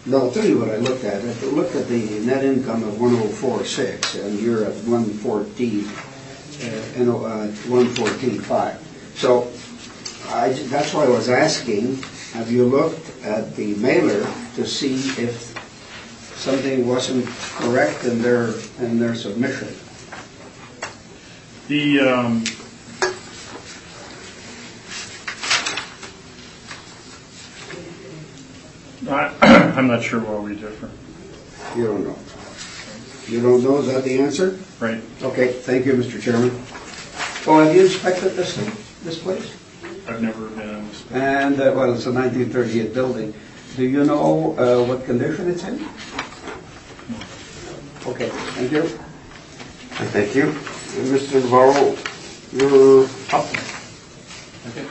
No, I'll tell you what I looked at. I looked at the net income of 104.6, and you're at 114.5. So that's why I was asking, have you looked at the mailer to see if something wasn't correct in their submission? I'm not sure why we differ. You don't know. You don't know, is that the answer? Right. Okay, thank you, Mr. Chairman. Oh, have you inspected this thing, this place? I've never been in this. And, well, it's a 1938 building. Do you know what condition it's in? Okay, thank you. I thank you. And Mr. Navarro, you're up. Okay.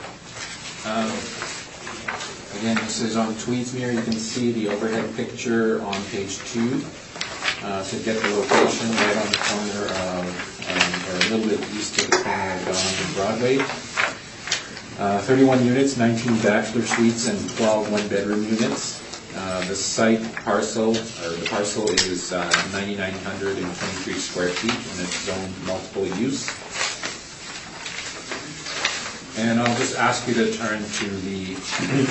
Again, this is on Tweedsmuir. You can see the overhead picture on page 2. So get the location right on the corner of, or a little bit east of the corner of Donald and Broadway. 31 units, 19 bachelor suites, and 12 one-bedroom units. The site parcel, or the parcel is 9,923 square feet, and it's zoned multiple use. And I'll just ask you to turn to the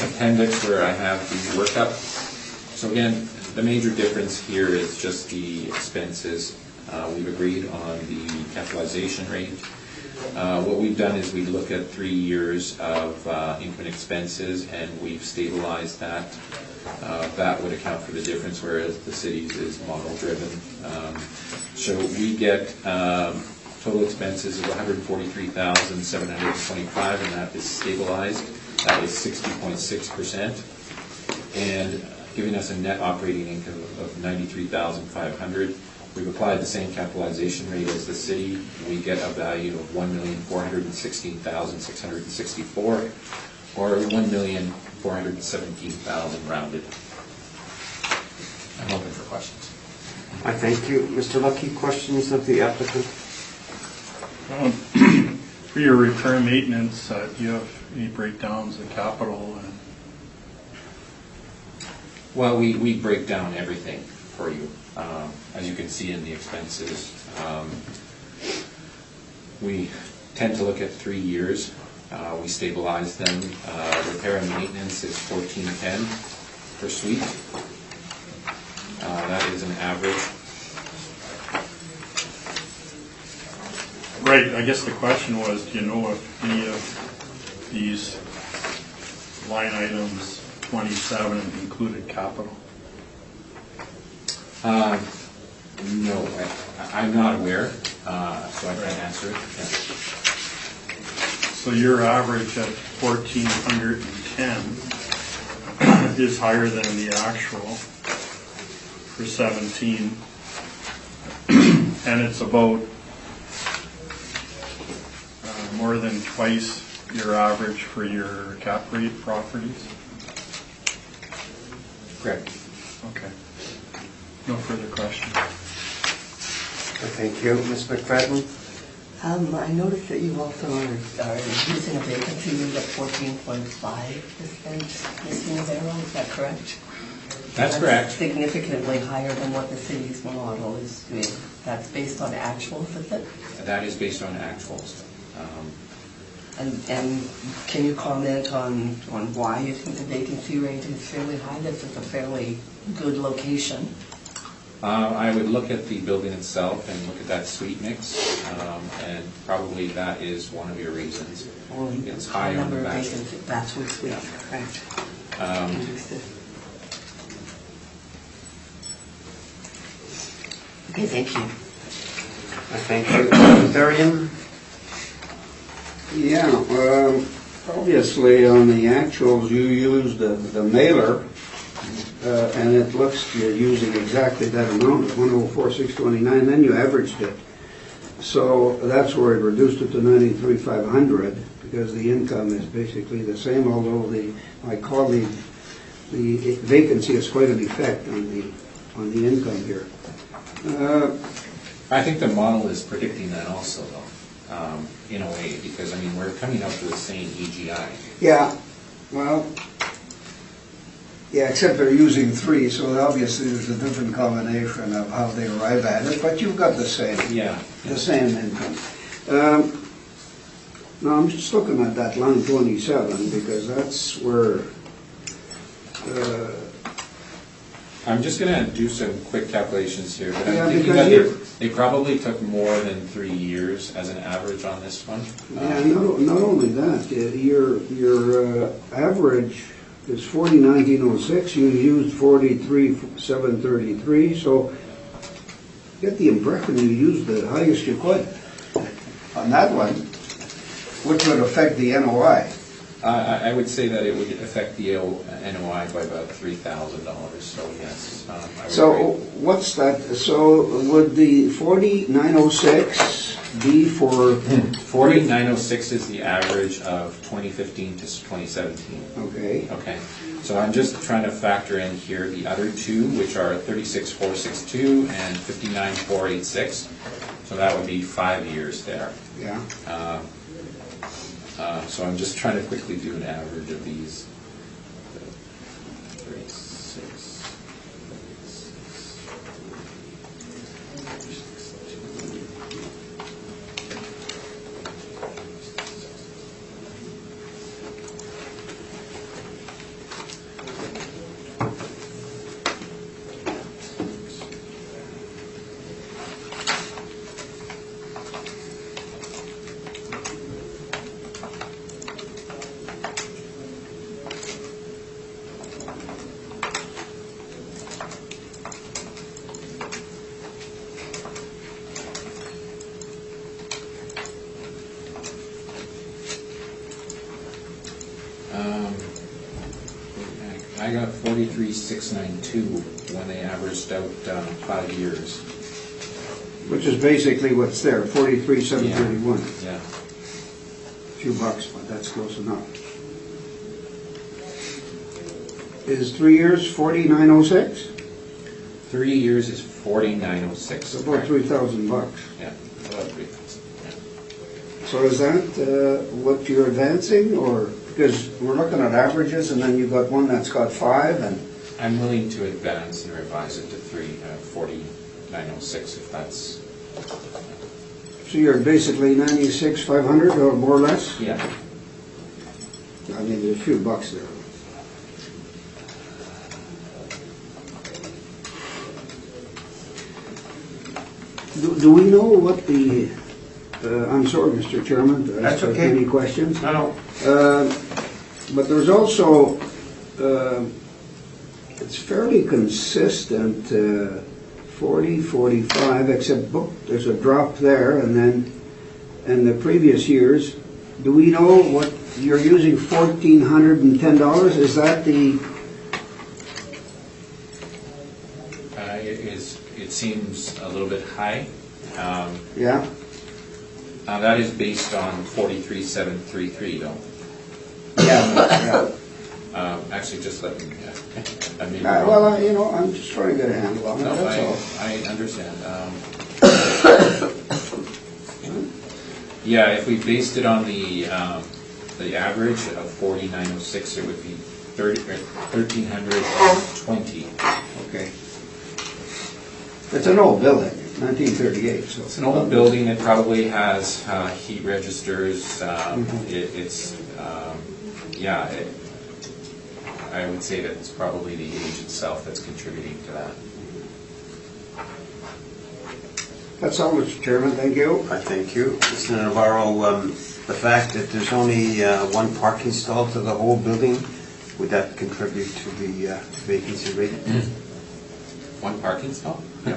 appendix where I have the workup. So again, the major difference here is just the expenses. We've agreed on the capitalization rate. What we've done is we look at 3 years of income and expenses, and we've stabilized that. That would account for the difference, whereas the city's is model-driven. So we get total expenses of $143,725, and that is stabilized. That is 60.6%, and giving us a net operating income of $93,500. We've applied the same capitalization rate as the city. We get a value of $1,416,664, or $1,417,000 rounded. I'm open for questions. I thank you. Mr. Lucky, questions of the applicant? For your repair maintenance, do you have any breakdowns of capital? Well, we break down everything for you, as you can see in the expenses. We tend to look at 3 years. We stabilize them. Repair and maintenance is $14.10 per suite. That is an average. Right, I guess the question was, do you know if any of these line items, 27, included capital? No, I'm not aware, so I can't answer it. Yeah. So your average at 1,410 is higher than the actual for 17, and it's about more than twice your average for your cap rate properties? Correct. Okay. No further questions. Thank you. Ms. McFadden? I noticed that you also are using a vacancy rate of 14.5% missing zero, is that correct? That's correct. Significantly higher than what the city's model is doing. That's based on actuals, is it? That is based on actuals. And can you comment on why you think the vacancy rate is fairly high? This is a fairly good location. I would look at the building itself and look at that suite mix, and probably that is one of your reasons. It's high on the back. That's what suite, correct. Understood. Okay, thank you. Thank you. Therian? Yeah, obviously on the actuals, you used the mailer, and it looks you're using exactly that amount, 104,629, then you averaged it. So that's where it reduced it to 93,500, because the income is basically the same, although I call the vacancy has quite an effect on the income here. I think the model is predicting that also, though, in a way, because, I mean, we're coming up to the same EGI. Yeah, well, yeah, except they're using 3, so obviously there's a different combination of how they arrive at it, but you've got the same. Yeah. The same income. Now, I'm just looking at that line 27, because that's where, I'm just going to do some quick calculations here, but Yeah, I'm thinking because that they probably took more than 3 years as an average on this one. yeah, not only that, your average is 40,1906, you used 43,733, so get the impression you used the highest you could on that one, which would affect the NOI. I would say that it would affect the NOI by about $3,000, so yes. I would So agree. what's that, so would the 40,906 be for? 40,906 is the average of 2015 to 2017. Okay. Okay, so I'm just trying to factor in here the other two, which are 36,462 and 59,486. So that would be 5 years there. Yeah. So I'm just trying to quickly do an average of these. 36. I got 43,692 when they averaged out 5 years. Which is basically what's there, 43,731. Yeah. A few bucks, but that's close enough. Is 3 years 40,906? 3 years is $49.06. It's about $3,000. Yeah, about 3,000. Yeah. So is that what you're advancing, or, because we're looking at averages, and then you've got one that's got 5, and I'm willing to advance and revise it to 49.06 if that's, so you're basically 96,500 or more or less? yeah. I mean, there's a few bucks there. Do we know what the, I'm sorry, Mr. Chairman, to That's ask okay. any questions? No. But there's also, it's fairly consistent, 40, 45, except there's a drop there, and then in the previous years, do we know what, you're using $1,410, is that the, It seems a little bit high. yeah? Now that is based on 43,733 though. Yeah. Actually, just let me, I mean. Well, you know, I'm just trying to get a handle on it, No, that's all. I understand. Yeah, if we based it on the average of 4906, it would be 1,320. Okay. It's an old building, 1938, so. It's an old building. It probably has heat registers. Yeah. I would say that it's probably the age itself that's contributing to that. That's all, Mr. Chairman, thank you. I thank you. Mr. Navarro, the fact that there's only one parking stall to the whole building, would that contribute to the vacancy rate? One parking stall? I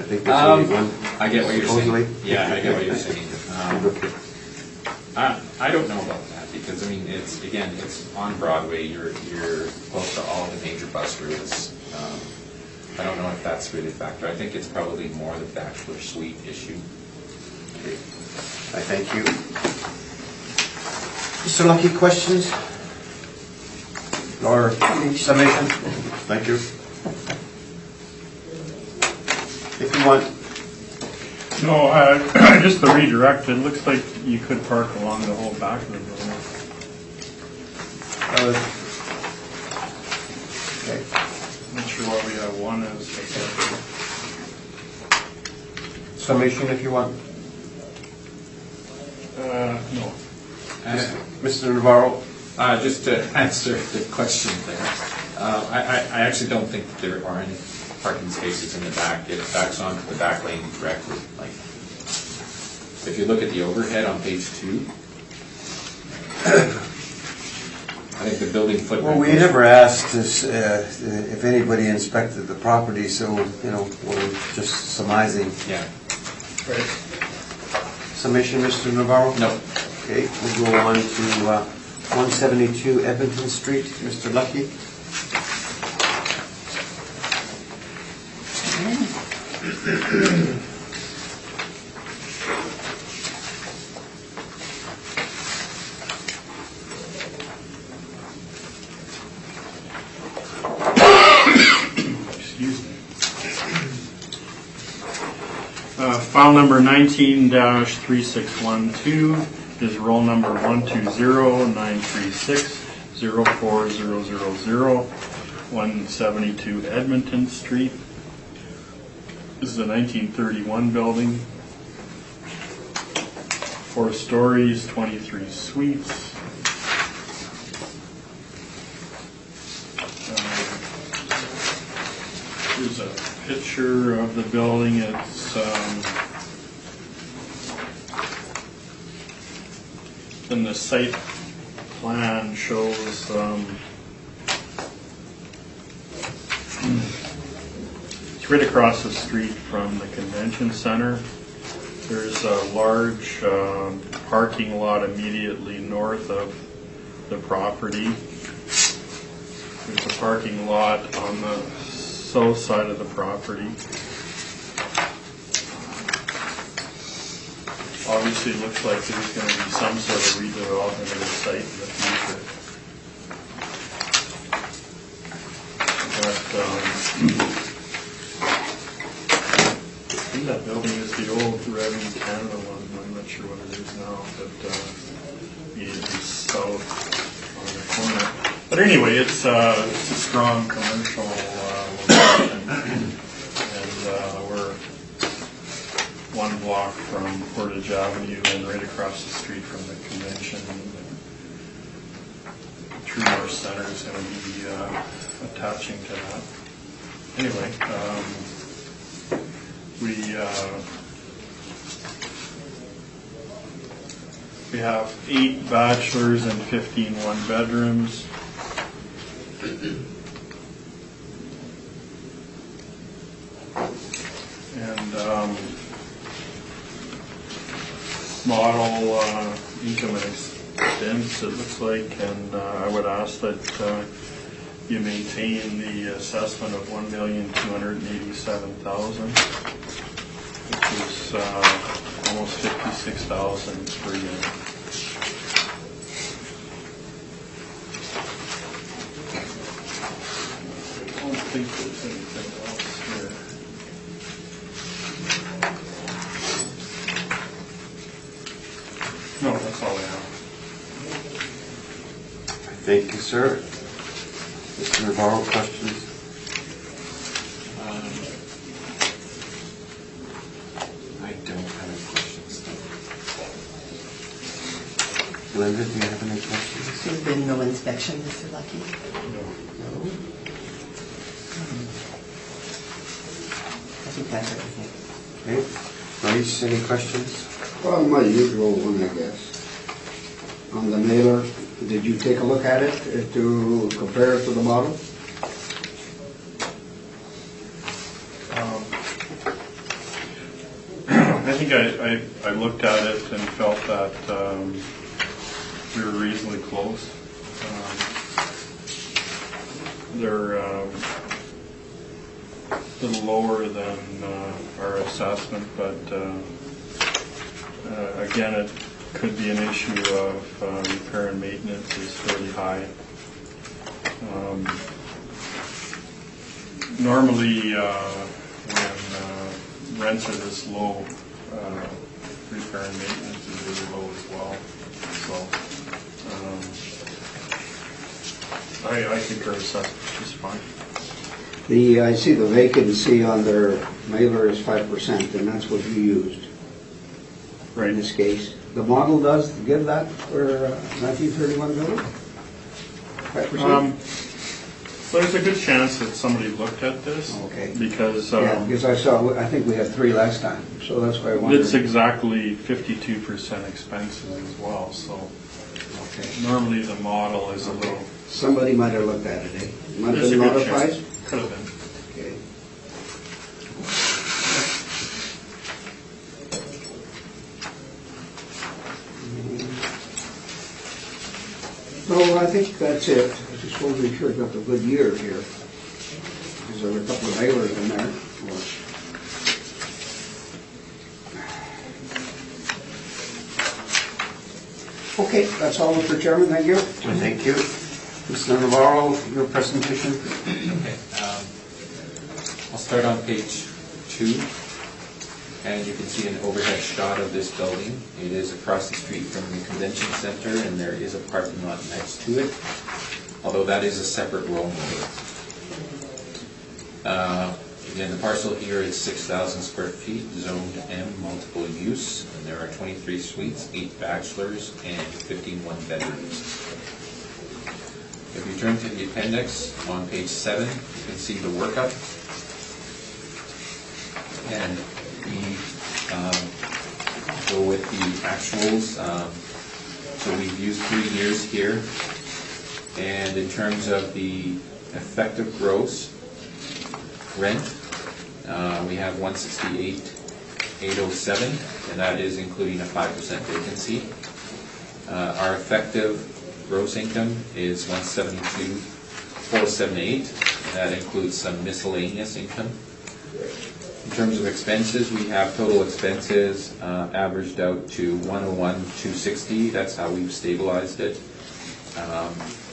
think there's only one. I get what you're Supposedly? saying. Yeah, I get what you're saying. I don't know about that because I mean it's on Broadway. You're close to all the major bus routes. I don't know if that's really a factor. I think it's probably more the bachelor suite issue. Okay. I thank you. Mr. Lucky, questions? Or summation? Thank you. If you want. No, just the redirect, it looks like you could park along the whole back of the building. Okay. Not sure why we have one as Summation if you want. no. Mr. Navarro? Just to answer the question there, I actually don't think that there are any parking spaces in the back. It backs onto the back lane directly. Like, if you look at the overhead on page 2, I think the building footprint. Well, we never asked this, if anybody inspected the property, so, you know, we're just surmising. Yeah. Right. Summation, Mr. Navarro? No. Okay, we'll go on to 172 Edmonton Street. Mr. Lucky? Excuse me. File number 19-3612 is roll number 120-936-04000, 172 Edmonton Street. This is a 1931 building. 4 stories, 23 suites. Here's a picture of the building. It's then the site plan shows it's right across the street from the convention center. There's a large parking lot immediately north of the property. There's a parking lot on the south side of the property. Obviously, it looks like there's going to be some sort of redevelopment of the site in the future. But think that building is the old Revenue Canada one. I'm not sure what it is now, but it's south on the corner. But anyway, it's a strong commercial location, and we're 1 block from Portage Avenue and right across the street from the convention. True North Center is going to be attaching to that. Anyway, we have 8 bachelors and 15 one-bedrooms. And model income and expense, it looks like, and I would ask that you maintain the assessment of $1,287,000, which is almost $56,000 per unit. I don't think there's anything else here. No, that's all I have. Thank you, sir. Mr. Navarro, questions? I don't have any questions. Linda, do you have any questions? There's been no inspection, Mr. Lucky? No. I think that's everything. Okay. Maurice, any questions? Well, my usual one, I guess. On the mailer, did you take a look at it to compare it to the model? I think I looked at it and felt that we were reasonably close. They're a little lower than our assessment, but again, it could be an issue of repair and maintenance is fairly high. Normally, when rents are this low, repair and maintenance is really low as well. So I think our assessment is fine. I see the vacancy on their mailer is 5%, and that's what you used in this case. The model does give that for 1931 building? 5%? There's a good chance that somebody looked at this. Okay. Because Yeah, because I think we had 3 last time, so that's why I wondered. it's exactly 52% expenses as well, so Okay. normally the model is a little... Somebody might have looked at it, eh? Might have There's a been good modified? chance. Could have been. Okay. No, I think that's it. I just want to make sure I got the good year here. Because there were a couple of mailers in there. Okay, that's all, Mr. Chairman, thank you. Thank you. Mr. Navarro, your presentation? Okay. I'll start on page 2, and you can see an overhead shot of this building. It is across the street from the convention center, and there is a parking lot next to it, although that is a separate road. Again, the parcel here is 6,000 square feet, zoned M, multiple use, and there are 23 suites, 8 bachelors, and 15 one-bedrooms. If you turn to the appendix on page 7, you can see the workup. And we go with the actuals. So we've used 3 years here. And in terms of the effective gross rent, we have 168,807, and that is including a 5% vacancy. Our effective gross income is 172,478, and that includes some miscellaneous income. In terms of expenses, we have total expenses averaged out to 101,260. That's how we've stabilized it.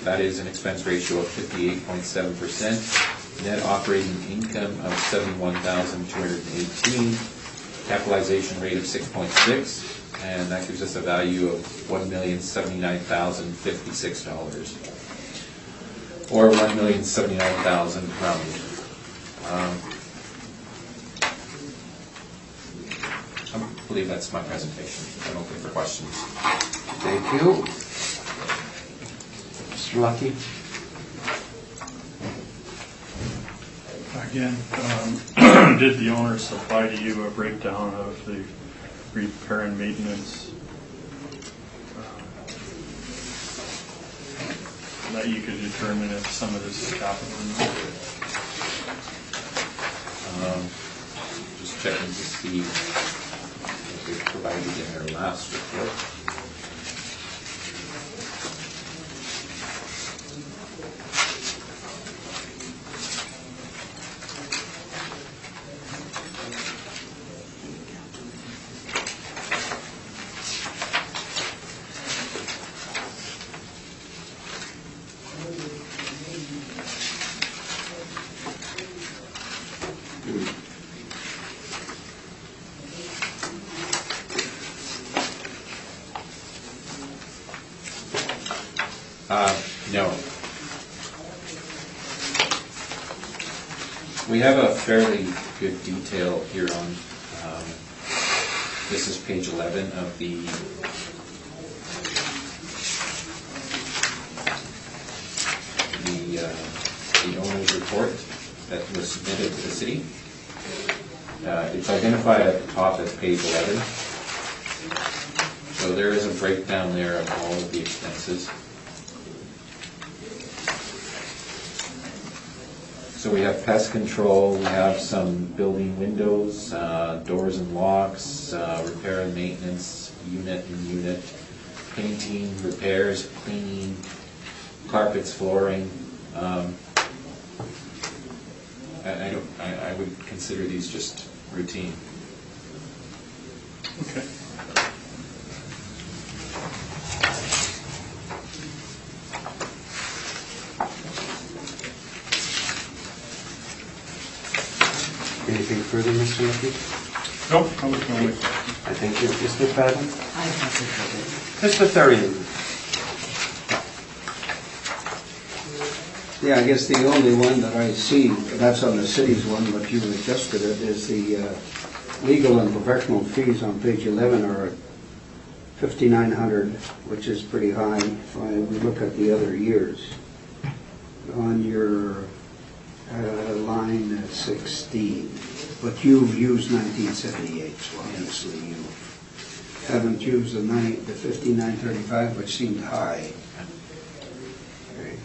That is an expense ratio of 58.7%. Net operating income of 71,218, capitalization rate of 6.6, and that gives us a value of $1,079,056, or $1,079,000 rounded. I believe that's my presentation. I'm open for questions. Thank you. Mr. Lucky? Again, did the owner supply to you a breakdown of the repair and maintenance that you could determine if some of this is capital or not? Just checking to see if they provided in their last report. No. We have a fairly good detail here on, this is page 11 of the owner's report that was submitted to the city. It's identified at the top as page 11. So there is a breakdown there of all of the expenses. So we have pest control, we have some building windows, doors and locks, repair and maintenance, unit and unit, painting, repairs, cleaning, carpets, flooring. I would consider these just routine. Okay. Anything further, Mr. Lucky? Nope, I was going to wait. I thank you. Mr. Fadden? I have to put it. Mr. Therian? Yeah, I guess the only one that I see, that's on the city's one, but you adjusted it, is the legal and professional fees on page 11 are $5,900, which is pretty high if I look at the other years. On your line 16, but you've used 1978, so obviously you haven't used the 5935, which seemed high. Okay.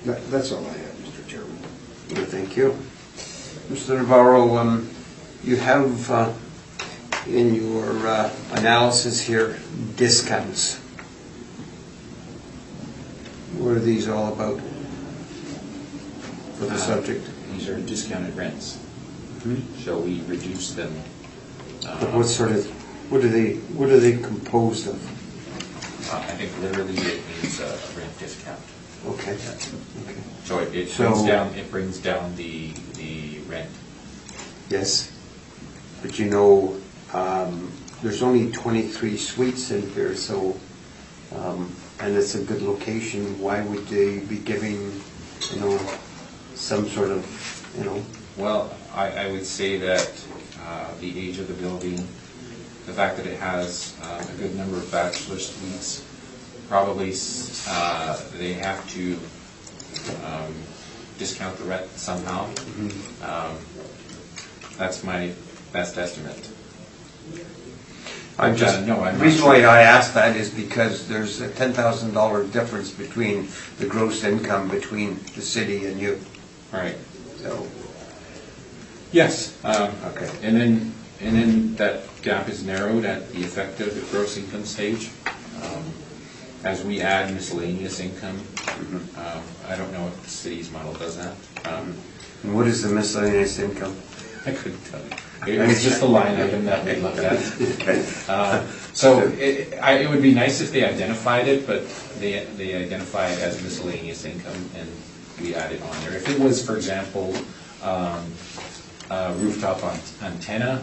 That's all I have, Mr. Chairman. Well, thank you. Mr. Navarro, you have in your analysis here discounts. What are these all about for the subject? These are discounted rents. Hmm? So we reduce them. But what are they composed of? I think literally it means a rent discount. Okay. So it brings down the rent. Yes. But you know, there's only 23 suites in here, so, and it's a good location. Why would they be giving, some sort of, Well, I would say that the age of the building, the fact that it has a good number of bachelor suites, probably they have to discount the rent somehow. Mm-hmm. That's my best estimate. The reason why I asked that is because there's a $10,000 difference between the gross income between the city and you. Right. So. Yes. Okay. And then that gap is narrowed at the effective gross income stage. As we add miscellaneous income, I don't know if the city's model does that. And what is the miscellaneous income? I couldn't tell you. It's just a line item that we look at. It would be nice if they identified it, but they identify it as miscellaneous income, and we add it on there. If it was, for example, rooftop antenna,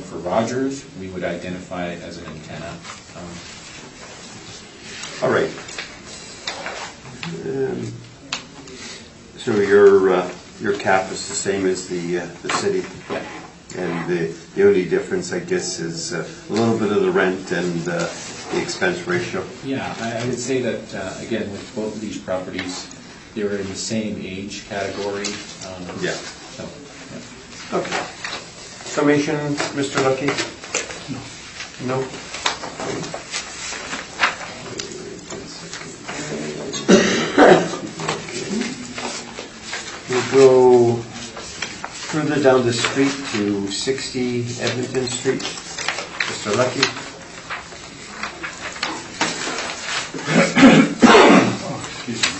for Rogers, we would identify it as an antenna. All right. So your cap is the same as the city? Yeah. And the only difference, I guess, is a little bit of the rent and the expense ratio? Yeah, I would say that, again, with both of these properties, they were in the same age category. Yeah. So, yeah. Okay. Summation, Mr. Lucky? No. We'll go further down the street to 60 Edmonton Street. Mr. Lucky? Excuse me.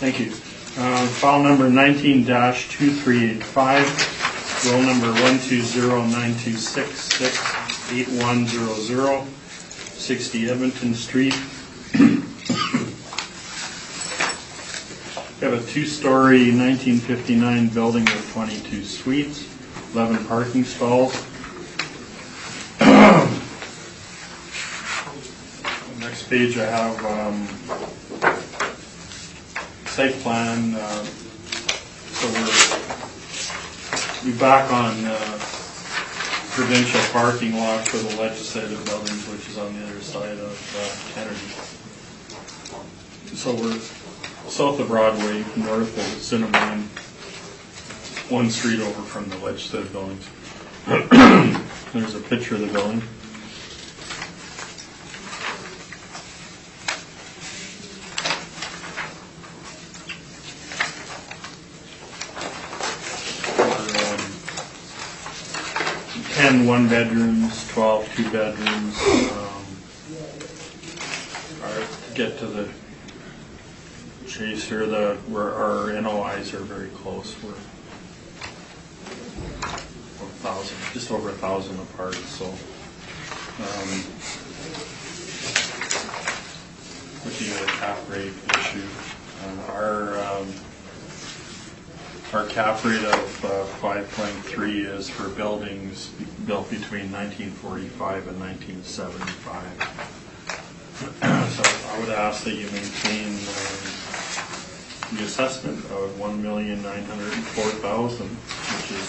Thank you. File number 19-2385, roll number 12092668100, 60 Edmonton Street. We have a two-story 1959 building with 22 suites, 11 parking stalls. Next page I have site plan. So we're back on provincial parking lot for the legislative buildings, which is on the other side of Kennedy. So we're south of Broadway, north of Cinnamon, one street over from the legislative buildings. There's a picture of the building. We're, 10 one-bedrooms, 12 two-bedrooms. To get to the chase here, where our NOIs are very close. We're 1,000, just over 1,000 apart. So, looking at a cap rate issue, our cap rate of 5.3 is for buildings built between 1945 and 1975. So I would ask that you maintain the assessment of $1,904,000, which is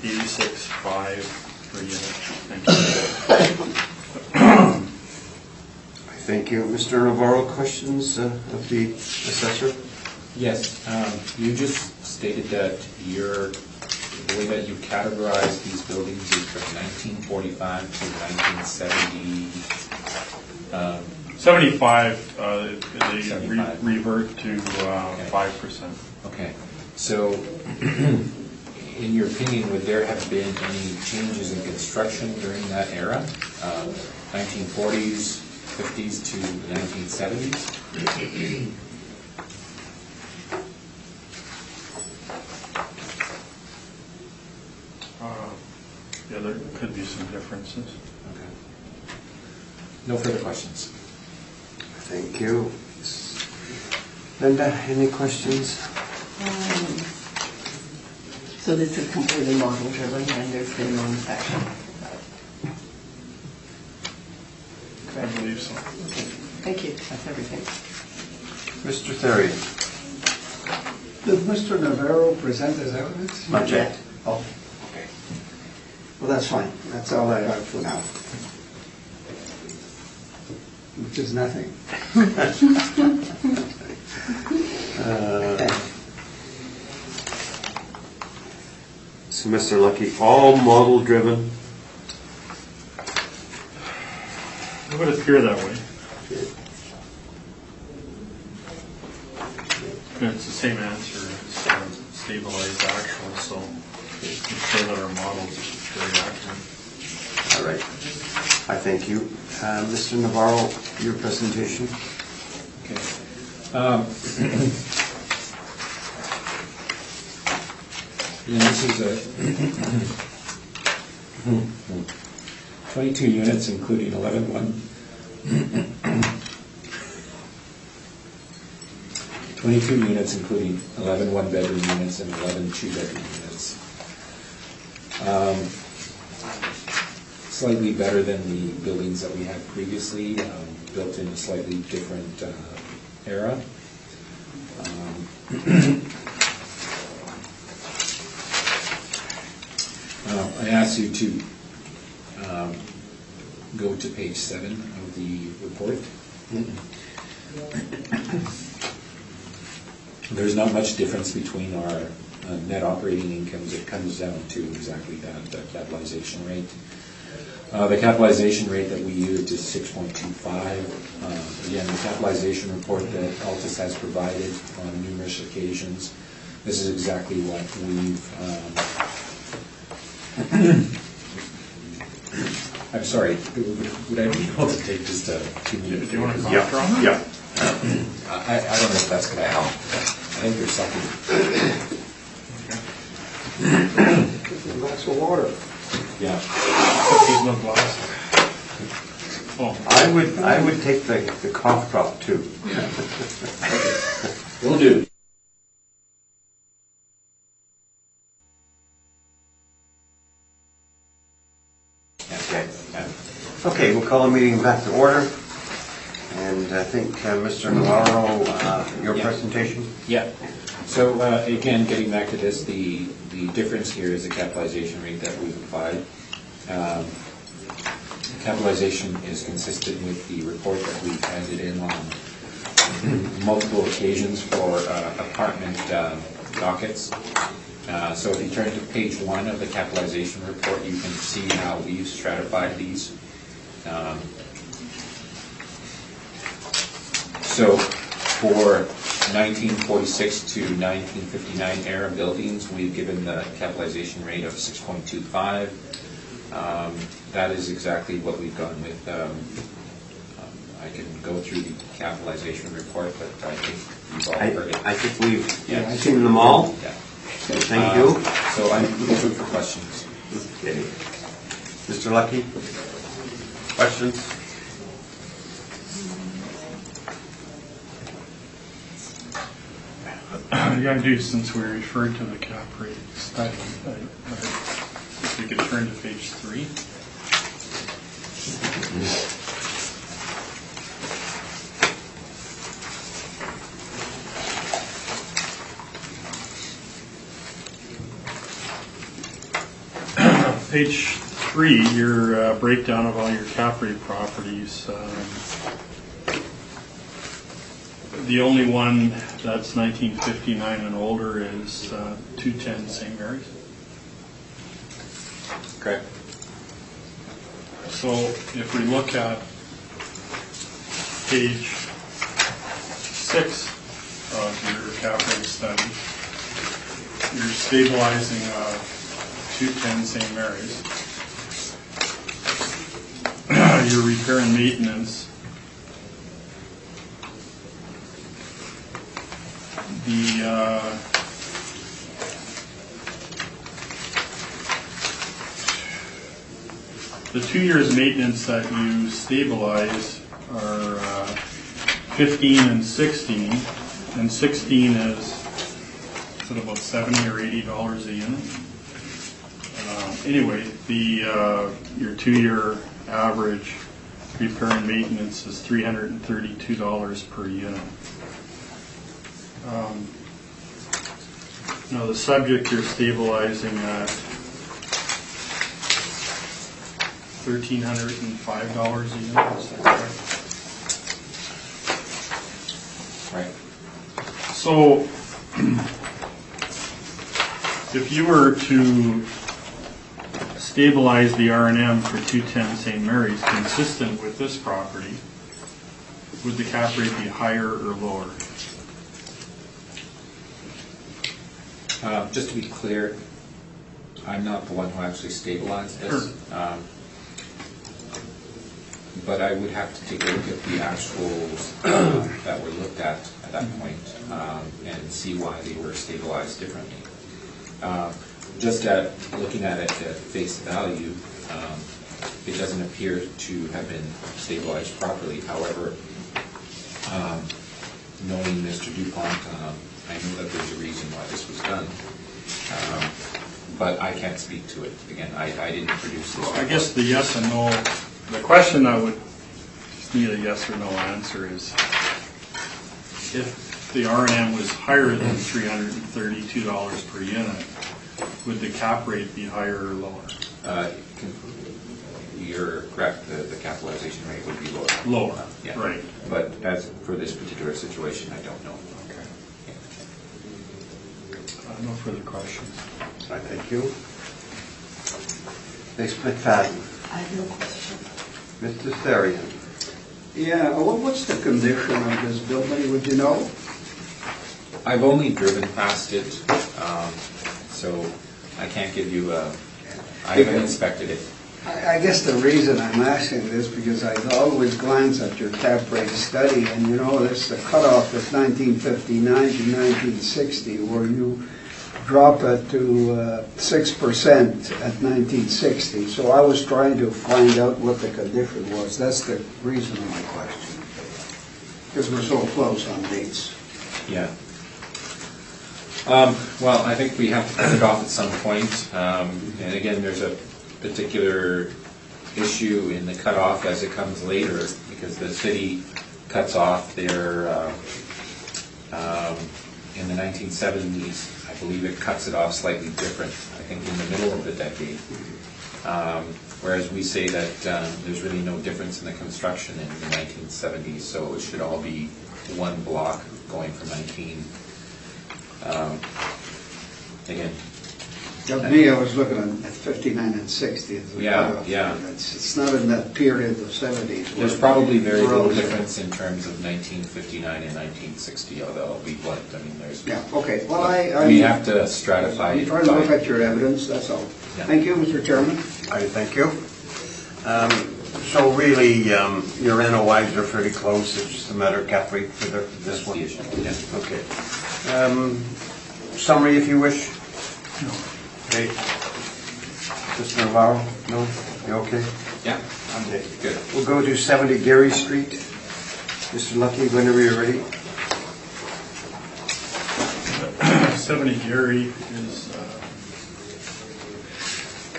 86.5 per unit. Thank you. Thank you. Mr. Navarro, questions of the assessor? Yes, you just stated that the way that you categorize these buildings is from 1945 to 1970. 75, they 75. revert to Okay. 5%. Okay, so in your opinion, would there have been any changes in construction during that era? 1940s, 50s to the 1970s? Yeah, there could be some differences. Okay. No further questions. Thank you. Linda, any questions? So this is completely model driven and there's been no inspection? I believe so. Okay, thank you, that's everything. Mr. Therian? Did Mr. Navarro present his evidence? Not yet. Oh, okay. Well, that's fine. That's all I have for now. Which is nothing. So, Mr. Lucky, all model driven? It would appear that way. And it's the same answer. It's stabilized actual, so it's sure that our model is very accurate. All right. I thank you. Mr. Navarro, your presentation. Okay. And this is a 22 units, including 11 22 units, including 11 one-bedroom units and 11 two-bedroom units. Slightly better than the buildings that we had previously, built in a slightly different era. I asked you to go to page 7 of the report. There's not much difference between our net operating incomes. It comes down to exactly that capitalization rate. The capitalization rate that we used is 6.25. Again, the capitalization report that Altus has provided on numerous occasions, this is exactly what we've I'm sorry, would I be able to take just a 2 minute? Do you want to Yeah, yeah. I don't know if that's going to help. I think there's something. Glass of water. Yeah. He's no glass. Oh, I would take the cough drop too. Will do. Okay. Okay, we'll call the meeting back to order. And I think, Mr. Navarro, your presentation? Yeah. So again, getting back to this, the difference here is the capitalization rate that we've applied. Capitalization is consistent with the report that we've handed in on multiple occasions for apartment dockets. So if you turn to page 1 of the capitalization report, you can see how we've stratified these. So for 1946 to 1959 era buildings, we've given the capitalization rate of 6.25. That is exactly what we've gone with. I can go through the capitalization report, but I think you've all heard it. I think we've Yeah. seen them all. Yeah. Thank you. So I'm looking for questions. Okay. Mr. Lucky, questions? yeah, I do, since we referred to the cap rate study. If we could turn to page 3. Page 3, your breakdown of all your cap rate properties. The only one that's 1959 and older is 210 St. Mary's. Correct. So if we look at page 6 of your cap rate study, you're stabilizing 210 St. Mary's. Your repair and maintenance, the 2 years maintenance that you stabilize are 15 and 16, and 16 is at about $70 or $80 a unit. Anyway, your 2-year average repair and maintenance is $332 per unit. Now the subject you're stabilizing at $1,305 a unit, is that correct? Right. So if you were to stabilize the R&M for 210 St. Mary's consistent with this property, would the cap rate be higher or lower? Just to be clear, I'm not the one who actually stabilized this. Sure. But I would have to take a look at the actuals that were looked at that point and see why they were stabilized differently. Just looking at it at face value, it doesn't appear to have been stabilized properly. However, knowing Mr. DuPont, I know that there's a reason why this was done. But I can't speak to it. Again, I didn't produce this. I guess the yes and no, the question I would need a yes or no answer is, if the R&M was higher than $332 per unit, would the cap rate be higher or lower? You're correct, the capitalization rate would be lower. Lower, Yeah. right. But as for this particular situation, I don't know. Okay. No further questions. I thank you. Ms. McFadden. I have no question. Mr. Therian. Yeah, what's the condition of this building, would you know? I've only driven past it, so I can't give you I haven't inspected it. I guess the reason I'm asking this, because I always glance at your cap rate study, and you know, this, the cutoff is 1959 to 1960, where you drop it to 6% at 1960. So I was trying to find out what the condition was. That's the reason of my question. Because we're so close on dates. Yeah. Well, I think we have to cut it off at some point. And again, there's a particular issue in the cutoff as it comes later, because the city cuts off their, in the 1970s, I believe it cuts it off slightly different, I think in the middle of the decade. Whereas we say that there's really no difference in the construction in the 1970s, so it should all be one block going from again. To me, I was looking at 59 and 60 as the Yeah, cutoff. yeah. It's not in that period of 70s. There's probably very little Roads. difference in terms of 1959 and 1960, although I'll be blunt. I mean, there's. Yeah, okay. Well, We have to stratify I'm it trying to look by. at your evidence, that's all. Yeah. Thank you, Mr. Chairman. All right, thank you. So really, your NOIs are pretty close, it's just a matter of cap rate for this one? Yeah. Okay. Summary, if you wish? No. Okay. Mr. Navarro? No? You okay? Yeah, Okay. good. We'll go to 70 Gary Street. Mr. Lucky, whenever you're ready. 70 Gary is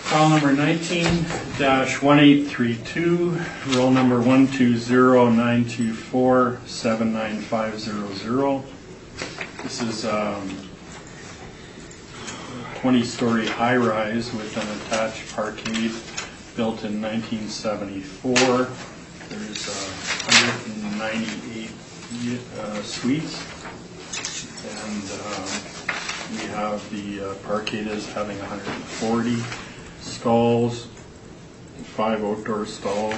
file number 19-1832, roll number 120-924-79500. This is 20-story high-rise with an attached parkade built in 1974. There's 198 suites, and we have the parkade as having 140 stalls, 5 outdoor stalls.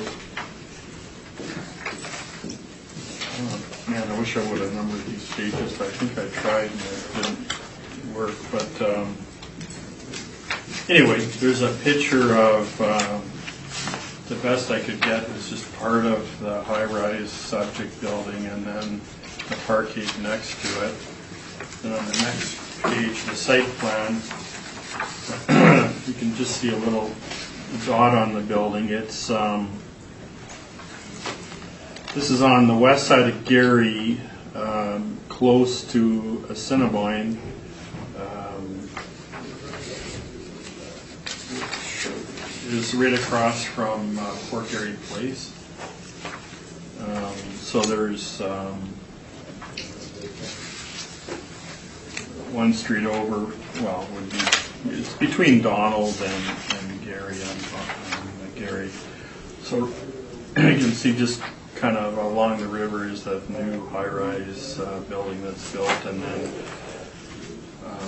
Oh, man, I wish I would have numbered these stages. I think I tried and it didn't work, but anyway, there's a picture of the best I could get was just part of the high-rise subject building and then the parkade next to it. And on the next page, the site plan, you can just see a little dot on the building. It's this is on the west side of Gary, close to Assiniboine. Is right across from Port Gary Place. So there's one street over, well, would be, it's between Donald and Gary and Gary. So you can see just kind of along the river is that new high-rise building that's built, and then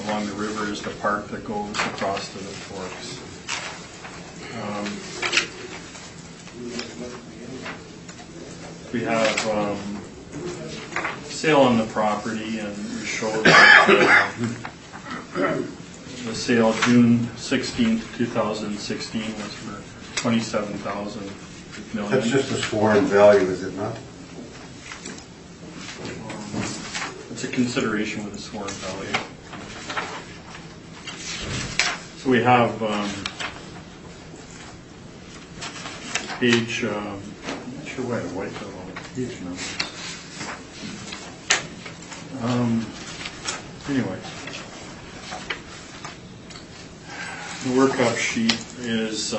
along the river is the park that goes across to the Forks. We have sale on the property, and we show that the sale June 16th, 2016 was for $27,000 million. That's just a sworn value, is it not? It's a consideration with a sworn value. So we have page, I'm not sure why I wiped out all the page numbers. Anyway. The workup sheet is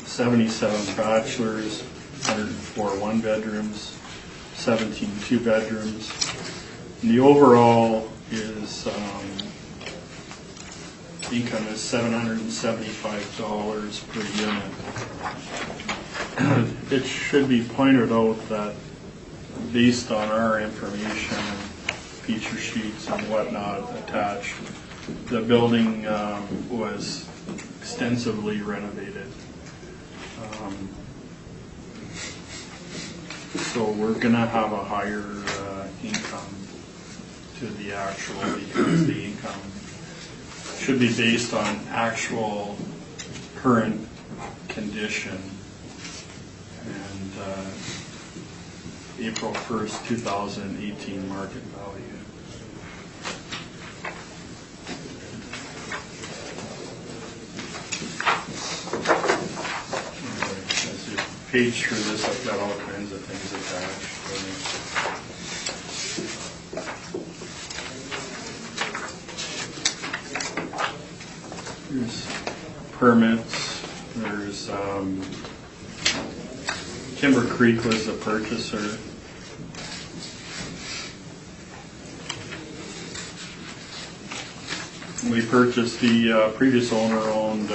77 bachelors, 104 one-bedrooms, 17 two-bedrooms. And the overall is income is $775 per unit. It should be pointed out that based on our information and feature sheets and whatnot attached, the building was extensively renovated. So we're gonna have a higher income to the actual, because the income should be based on actual current condition and April 1st, 2018 market value. Page through this, I've got all kinds of things attached. There's permits. There's Timber Creek was the purchaser. We purchased, the previous owner owned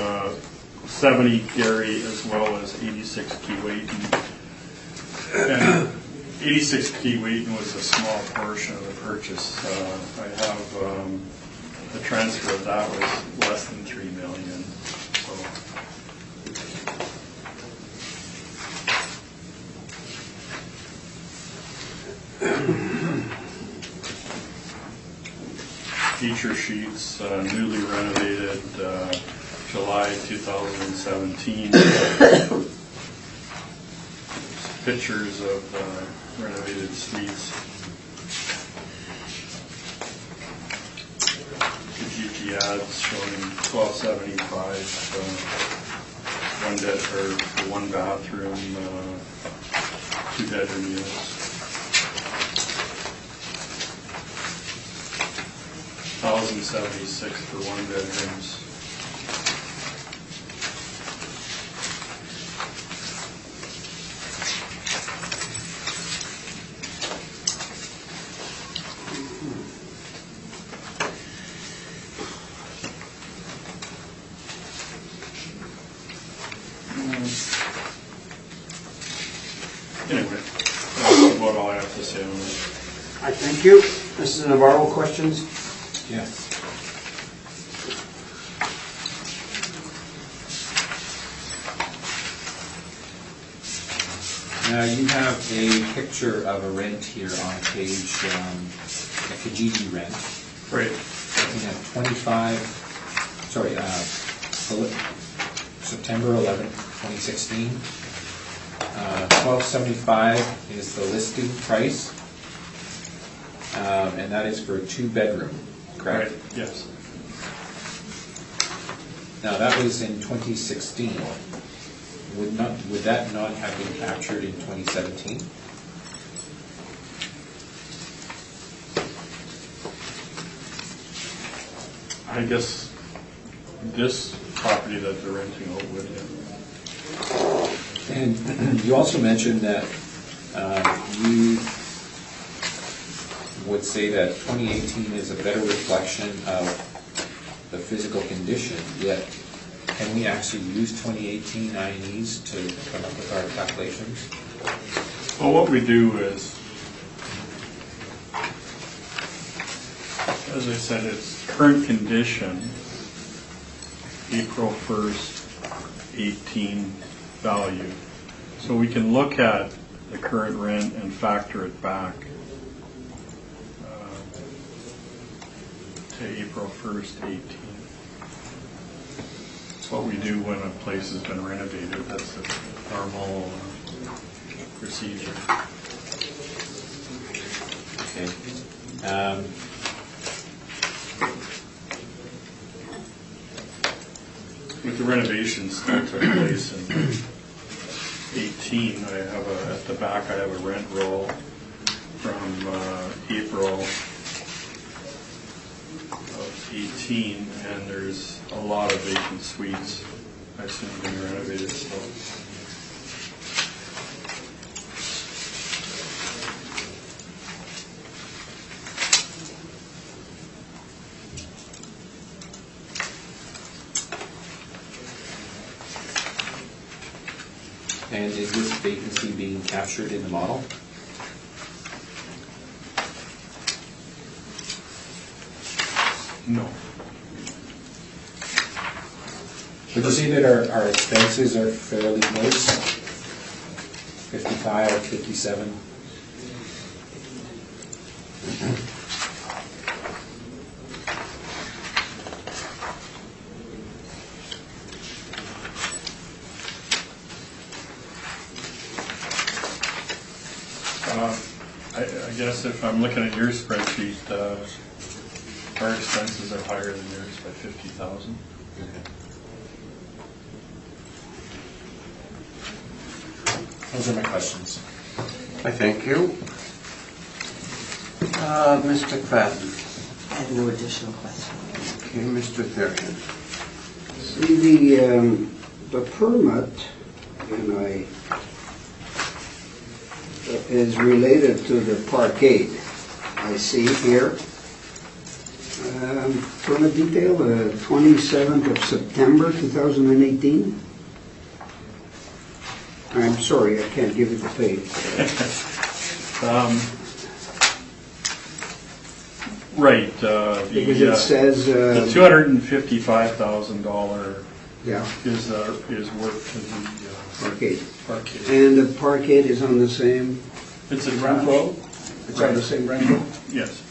70 Gary as well as 86 Keewatin. And 86 Keewatin was a small portion of the purchase. I have the transfer of that was less than $3 million. Feature sheets, newly renovated, July 2017. Pictures of renovated suites. Kijiji ads showing 1275, one bathroom, 2-bedroom units. 1,076 for 1-bedrooms. Anyway, that's about all I have to say on this. I thank you. Mrs. Navarro, questions? Yes. Now you have a picture of a rent here on page, a Kijiji rent. Right. Looking at September 11th, 2016. 1275 is the listing price, and that is for a 2-bedroom, correct? Right. Yes. Now that was in 2016. Would that not have been captured in 2017? I guess this property that they're renting out would. And you also mentioned that you would say that 2018 is a better reflection of the physical condition, yet can we actually use 2018 INEs to come up with our calculations? Well, what we do is, as I said, it's current condition, April 1st, 18 value. So we can look at the current rent and factor it back to April 1st, 18. It's what we do when a place has been renovated. That's a normal procedure. Okay. With the renovations that took place in 18, at the back I have a rent roll from April 18, and there's a lot of vacant suites, I assume, being renovated, so. And is this vacancy being captured in the model? No. Would you say that our expenses are fairly close? 55 or 57? I guess if I'm looking at your spreadsheet, our expenses are higher than yours by 50,000. Those are my questions. I thank you. Ms. McFadden. I have no additional questions. Okay, Mr. Therian. See, the permit, and I, is related to the parkade. I see here. Permit detail, 27th of September 2018. I'm sorry, I can't give you the page. Right. Because it says... the $255,000 yeah, is work to the parkade. parkade. And the parkade is on the same It's a rent roll? It's on the same rent roll? Yes.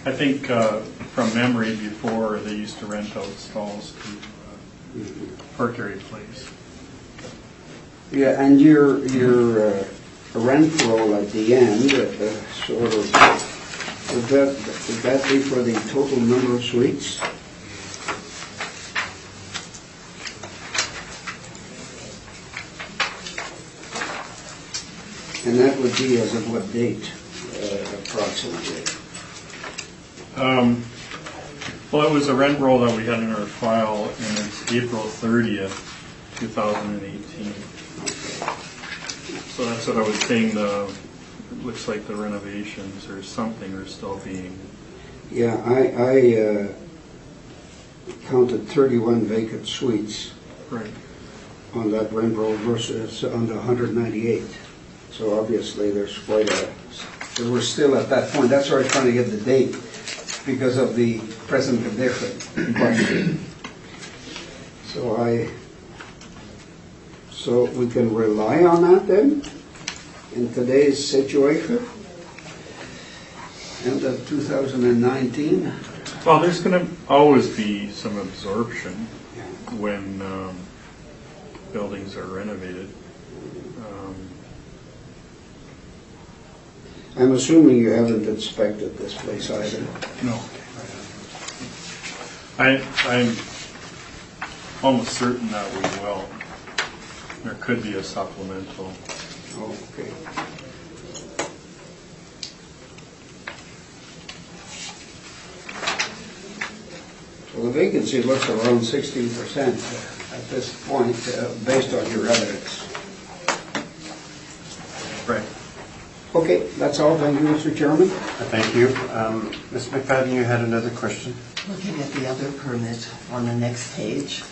I think from memory before they used to rent out stalls to Park Area Place. Yeah, and your rent roll at the end, sort of, would that be for the total number of suites? And that would be as of what date, approximately? Well, it was a rent roll that we had in our file, and it's April 30th, 2018. So that's what I was saying, it looks like the renovations or something are still being... Yeah, I counted 31 vacant suites Right. on that rent roll versus on the 198. So obviously there's quite a, because we're still at that point. That's why I was trying to get the date, because of the present condition. So we can rely on that then, in today's situation, end of 2019? Well, there's going to always be some absorption when buildings are renovated. I'm assuming you haven't inspected this place either. No. I'm almost certain that we will. There could be a supplemental. Oh, okay. Well, the vacancy looks around 16% at this point, based on your evidence. Right. Okay, that's all. Thank you, Mr. Chairman. Thank you. Ms. McFadden, you had another question? Looking at the other permit on the next page,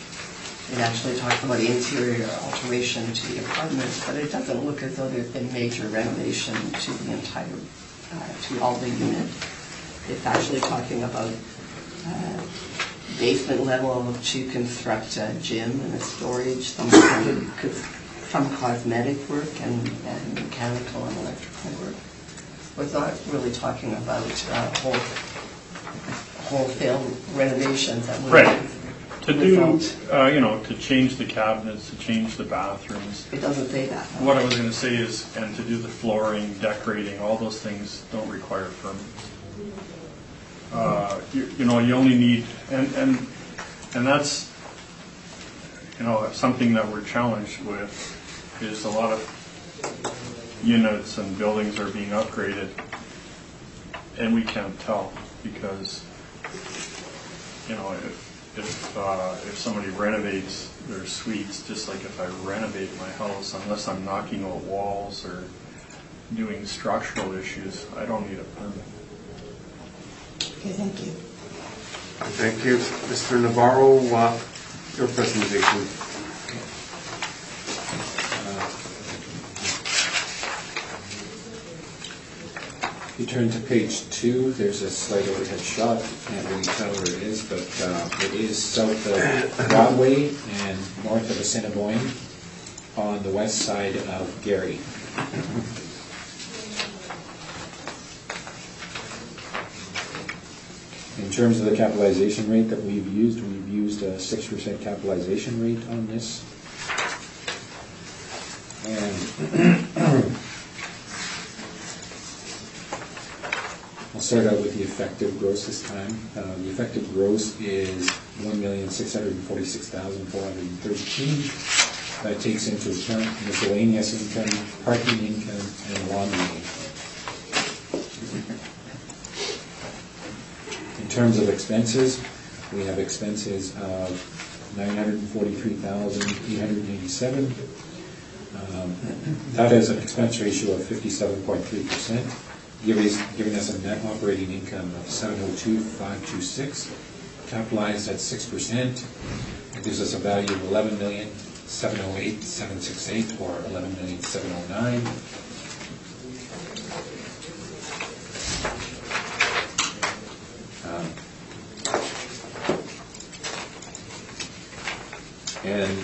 it actually talks about interior alteration to the apartment, but it doesn't look as though there's been major renovation to the entire, to all the unit. It's actually talking about basement level to construct a gym and a storage, some cosmetic work and mechanical and electrical work. It's not really talking about wholesale renovations that would Right. To do, result. to change the cabinets, to change the bathrooms. It doesn't say that. What I was going to say is, and to do the flooring, decorating, all those things don't require permits. You only need, and that's, something that we're challenged with is a lot of units and buildings are being upgraded, and we can't tell because you know, if somebody renovates their suites, just like if I renovate my house, unless I'm knocking out walls or doing structural issues, I don't need a permit. Okay, thank you. Thank you. Mr. Navarro, your presentation. If you turn to page 2, there's a slight overhead shot. You can't really tell where it is, but it is south of Broadway and north of Assiniboine on the west side of Gary. In terms of the capitalization rate that we've used a 6% capitalization rate on this. And I'll start out with the effective gross this time. The effective gross is $1,646,413. That takes into account miscellaneous income, parking income, and laundry income. In terms of expenses, we have expenses of $943,887. That is an expense ratio of 57.3%, giving us a net operating income of $702,526, capitalized at 6%. It gives us a value of $11,708,768, or $11,709,000. And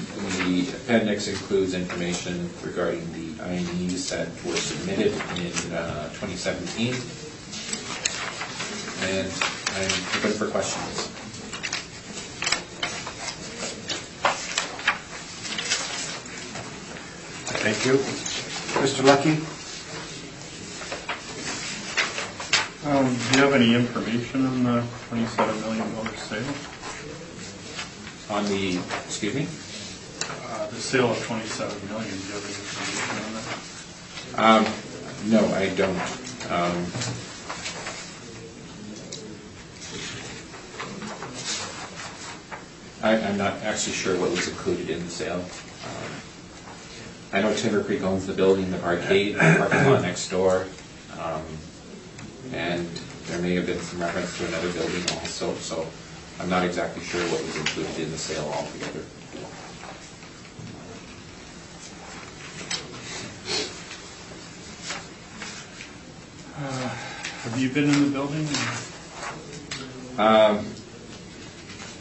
the appendix includes information regarding the INEs that were submitted in 2017. And I'm open for questions. Thank you. Mr. Lucky? Do you have any information on the $27 million sale? On the, excuse me? The sale of $27 million, do you have any information on that? No, I don't. I'm not actually sure what was included in the sale. I know Timber Creek owns the building, the arcade, the parking lot next door, and there may have been some reference to another building also, so I'm not exactly sure what was included in the sale altogether. Have you been in the building?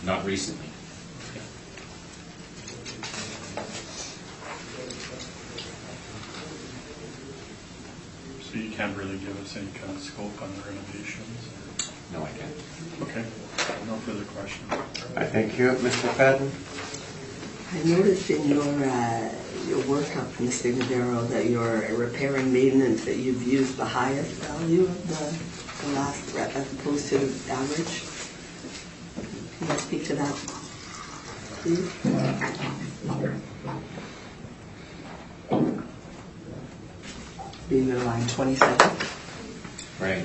Not recently. So you can't really give us any kind of scope on the renovations? No, I can't. Okay, no further questions. I thank you. Mr. Fadden? I noticed in your workup, Mr. Navarro, that your repair and maintenance, that you've used the highest value of the last rep as opposed to the average. Can you speak to that, please? Being in line 27. Right.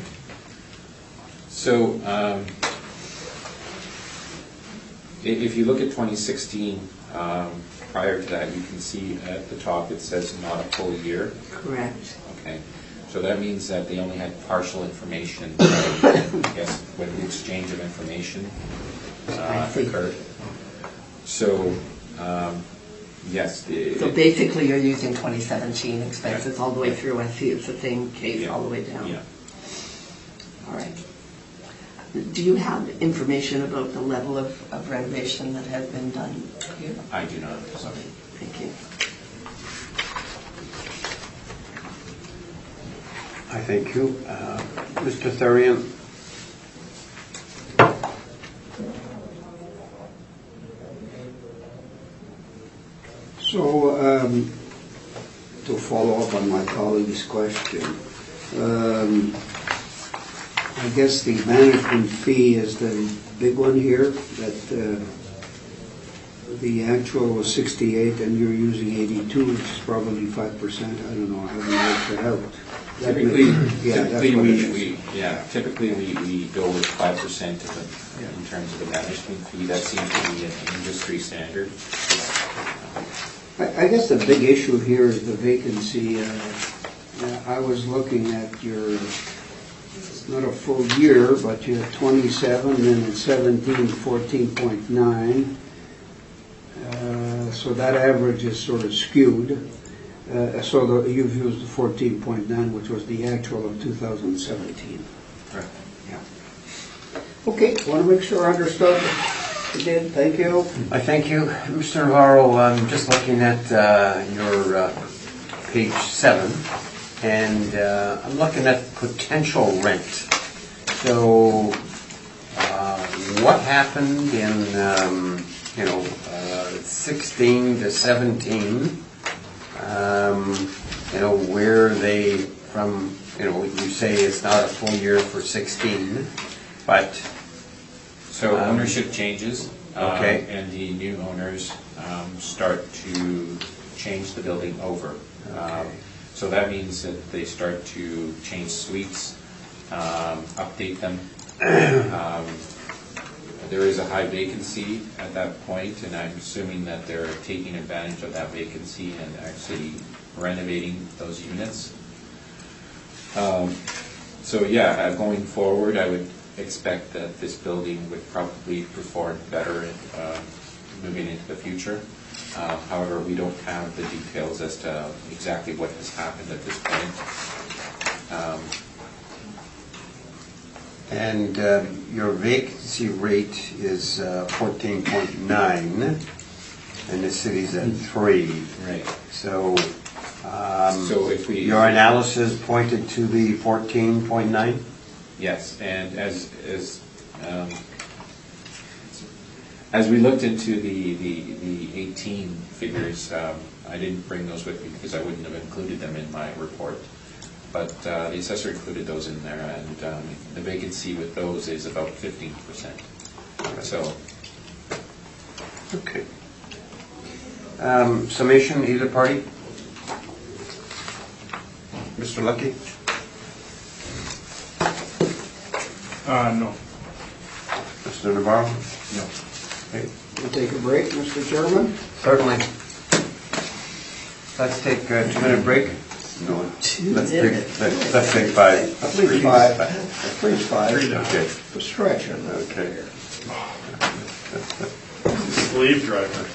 So, if you look at 2016, prior to that, you can see at the top it says not a full year. Correct. Okay. So that means that they only had partial information, I guess, when the exchange of information occurred. So, yes. So basically you're using 2017 expenses Yeah. all the way through. I see it's the same case Yeah. all the way down. Yeah. All right. Do you have information about the level of renovation that has been done here? I do not. Sorry. Thank you. I thank you. Mr. Therian? So, to follow up on my colleague's question, I guess the management fee is the big one here, that the actual was 68 and you're using 82, which is probably 5%. I don't know, I haven't worked it out. Typically, Yeah, that's typically what it is. typically we go with 5% in terms of the management fee. That seems to be an industry standard. I guess the big issue here is the vacancy. I was looking at your, not a full year, but you had 27, then in 17, 14.9. So that average is sort of skewed. So you've used the 14.9, which was the actual of 2017. Right. Yeah. Okay, want to make sure I understood. You did, thank you. I thank you. Mr. Navarro, I'm just looking at your page 7, and I'm looking at potential rent. So what happened in 16 to 17? Where they from, you say it's not a full year for 16, but... So ownership changes. Okay. And the new owners start to change the building over. So that means that they start to change suites, update them. There is a high vacancy at that point, and I'm assuming that they're taking advantage of that vacancy and actually renovating those units. So yeah, going forward, I would expect that this building would probably perform better moving into the future. However, we don't have the details as to exactly what has happened at this point. And your vacancy rate is 14.9, and the city's at 3. Right. So, So if we... your analysis pointed to the 14.9? Yes, and as we looked into the 18 figures, I didn't bring those with me because I wouldn't have included them in my report. But the assessor included those in there, and the vacancy with those is about 15%. So, Okay. Summation, either party? Mr. Lucky? No. Mr. Navarro? no. Okay. We'll take a break, Mr. Chairman. Certainly. Let's take a 2-minute break. No. Let's take 5. At least 5. At least 5. Okay. For stretching. Okay. Slave driver.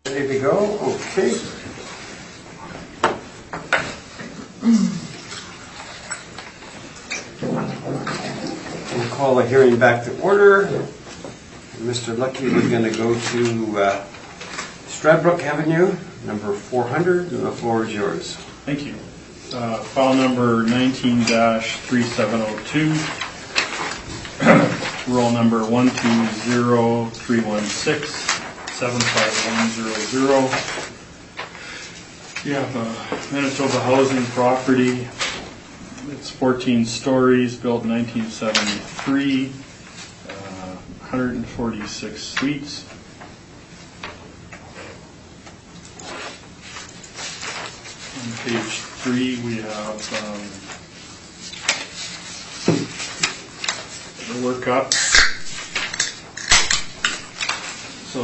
Ready to go? Okay. We'll call the hearing back to order. Mr. Lucky, we're going to go to Stradbrook Avenue, number 400, and the floor is yours. Thank you. File number 19-3702, roll number 120-316-75100. You have a Manitoba housing property. It's 14 stories, built in 1973, 146 suites. On page 3, we have the workup. So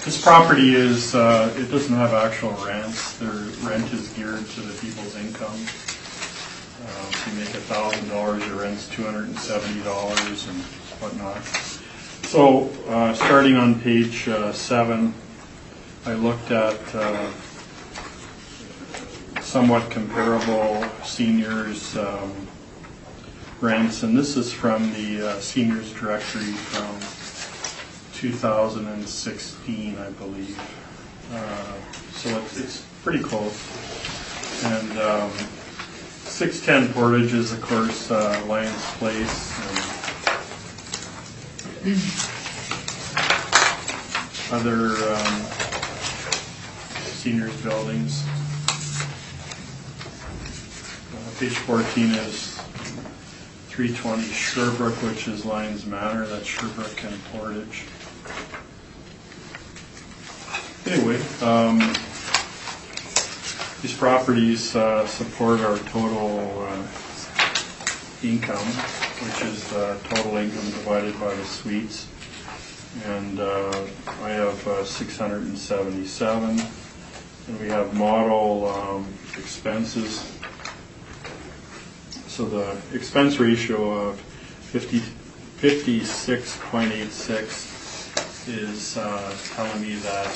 this property is, it doesn't have actual rents. Their rent is geared to the people's income. If you make $1,000, your rent's $270 and whatnot. So starting on page 7, I looked at somewhat comparable seniors' rents, and this is from the seniors directory from 2016, I believe. So it's pretty close. And 610 Portage is, of course, Lions Place. And other seniors buildings. Page 14 is 320 Sherbrooke, which is Lions Manor, that's Sherbrooke and Portage. Anyway, these properties support our total income, which is total income divided by the suites. And I have 677, and we have model expenses. So the expense ratio of 56.86 is telling me that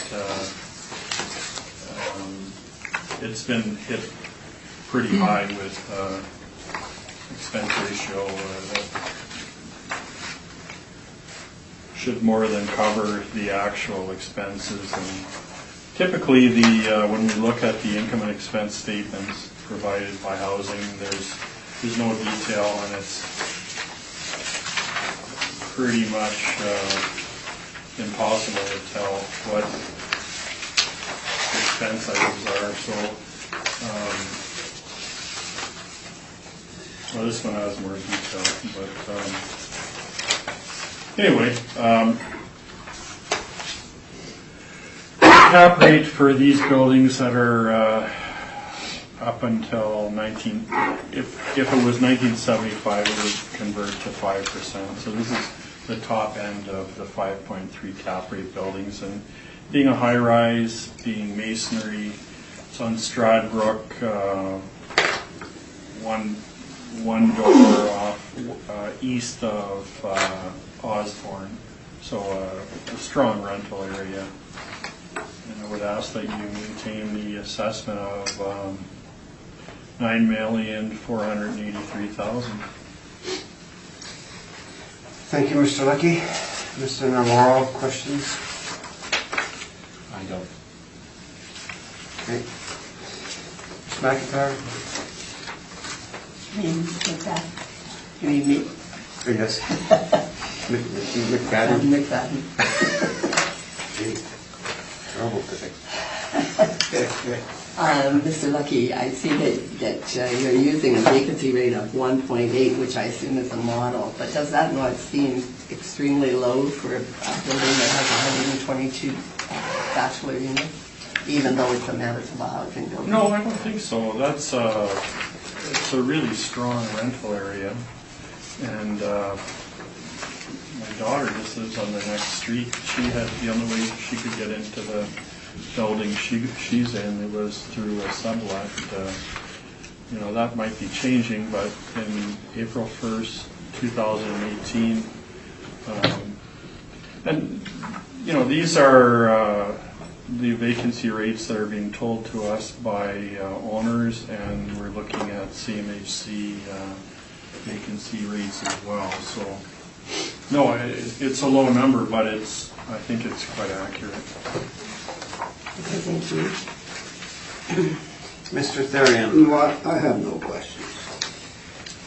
it's been hit pretty high with expense ratio that should more than cover the actual expenses. And typically, when we look at the income and expense statements provided by housing, there's no detail, and it's pretty much impossible to tell what expense items are. So, well, this one has more detail, but anyway, cap rate for these buildings that are up until if it was 1975, it would convert to 5%. So this is the top end of the 5.3 cap rate buildings, and being a high rise, being masonry, it's on Stradbrook, one door off east of Osborne, so a strong rental area. And I would ask that you maintain the assessment of $9,483,000. Thank you, Mr. Lucky. Mr. Navarro, questions? I don't. Okay. Ms. McIntyre? You mean McFadden? You mean me? Yes. McFadden? McFadden. Gee, terrible today. Mr. Lucky, I see that you're using a vacancy rate of 1.8, which I assume is a model, but does that not seem extremely low for a building that has 122 bachelor units, even though it's a Manitoba housing building? No, I don't think so. That's it's a really strong rental area, and my daughter just lives on the next street. She had the only way she could get into the building she's in, it was through a sublet. That might be changing, but in April 1st, 2018, and these are the vacancy rates that are being told to us by owners, and we're looking at CMHC vacancy rates as well. So, no, it's a low number, but I think it's quite accurate. Okay, thank you. Mr. Therian? I have no questions.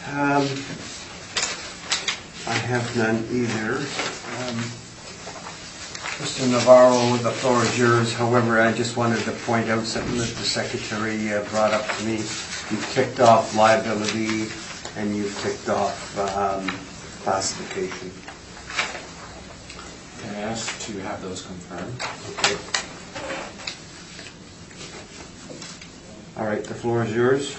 I have none either. Mr. Navarro, the floor is yours. However, I just wanted to point out something that the Secretary brought up to me. You've ticked off liability and you've ticked off classification. Can I ask to have those confirmed? Okay. All right, the floor is yours.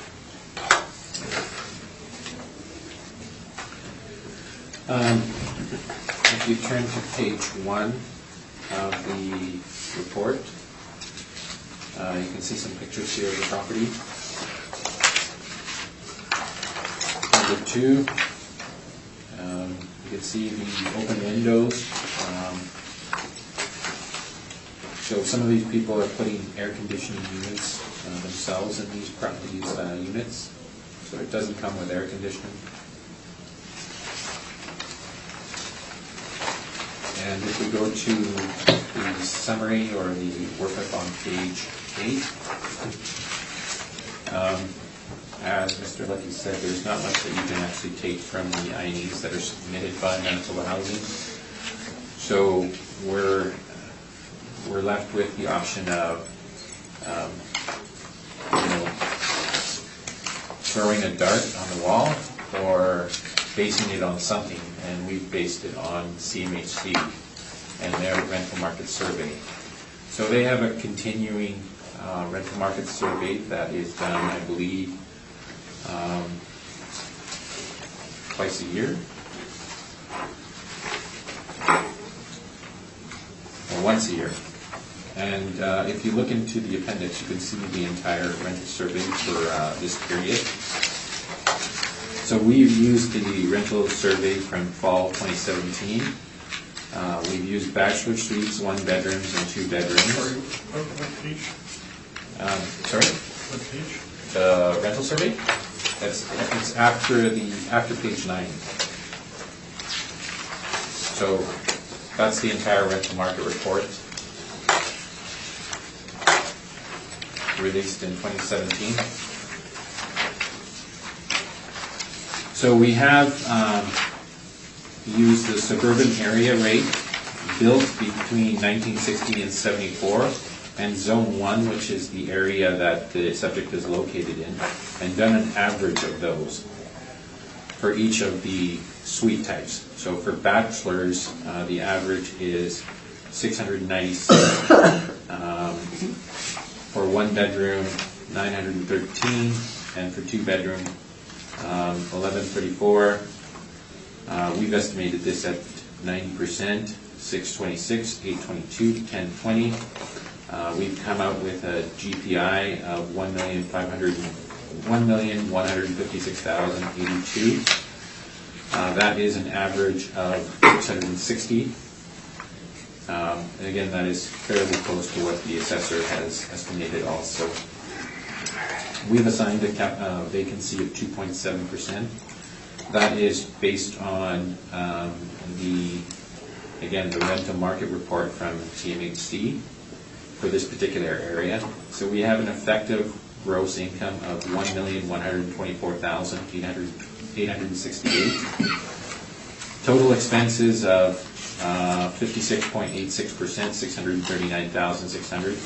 If you turn to page 1 of the report, you can see some pictures here of the property. Number 2, you can see the open windows. So some of these people are putting air conditioning units themselves in these units, so it doesn't come with air conditioning. And if we go to the summary or the workup on page 8, as Mr. Lucky said, there's not much that you can actually take from the INEs that are submitted by Manitoba Housing. So we're left with the option of throwing a dart on the wall, or basing it on something, and we've based it on CMHC and their rental market survey. So they have a continuing rental market survey that is done, I believe, twice a year. Or once a year. And if you look into the appendix, you can see the entire rental survey for this period. So we've used the rental survey from fall 2017. We've used bachelor suites, 1 bedrooms and 2 bedrooms. What page? Sorry? What page? The rental survey? It's after page 9. So that's the entire rental market report, released in 2017. So we have used the suburban area rate built between 1960 and 74, and Zone 1, which is the area that the subject is located in, and done an average of those for each of the suite types. So for bachelors, the average is 696. For 1 bedroom, 913, and for 2 bedroom, 1134. We've estimated this at 90%, 626, 822, 1020. We've come out with a GPI of 1,156,082. That is an average of 660. And again, that is fairly close to what the assessor has estimated also. We've assigned a vacancy of 2.7%. That is based on the rental market report from CMHC for this particular area. So we have an effective gross income of 1,124,868. Total expenses of 56.86%, 639,600,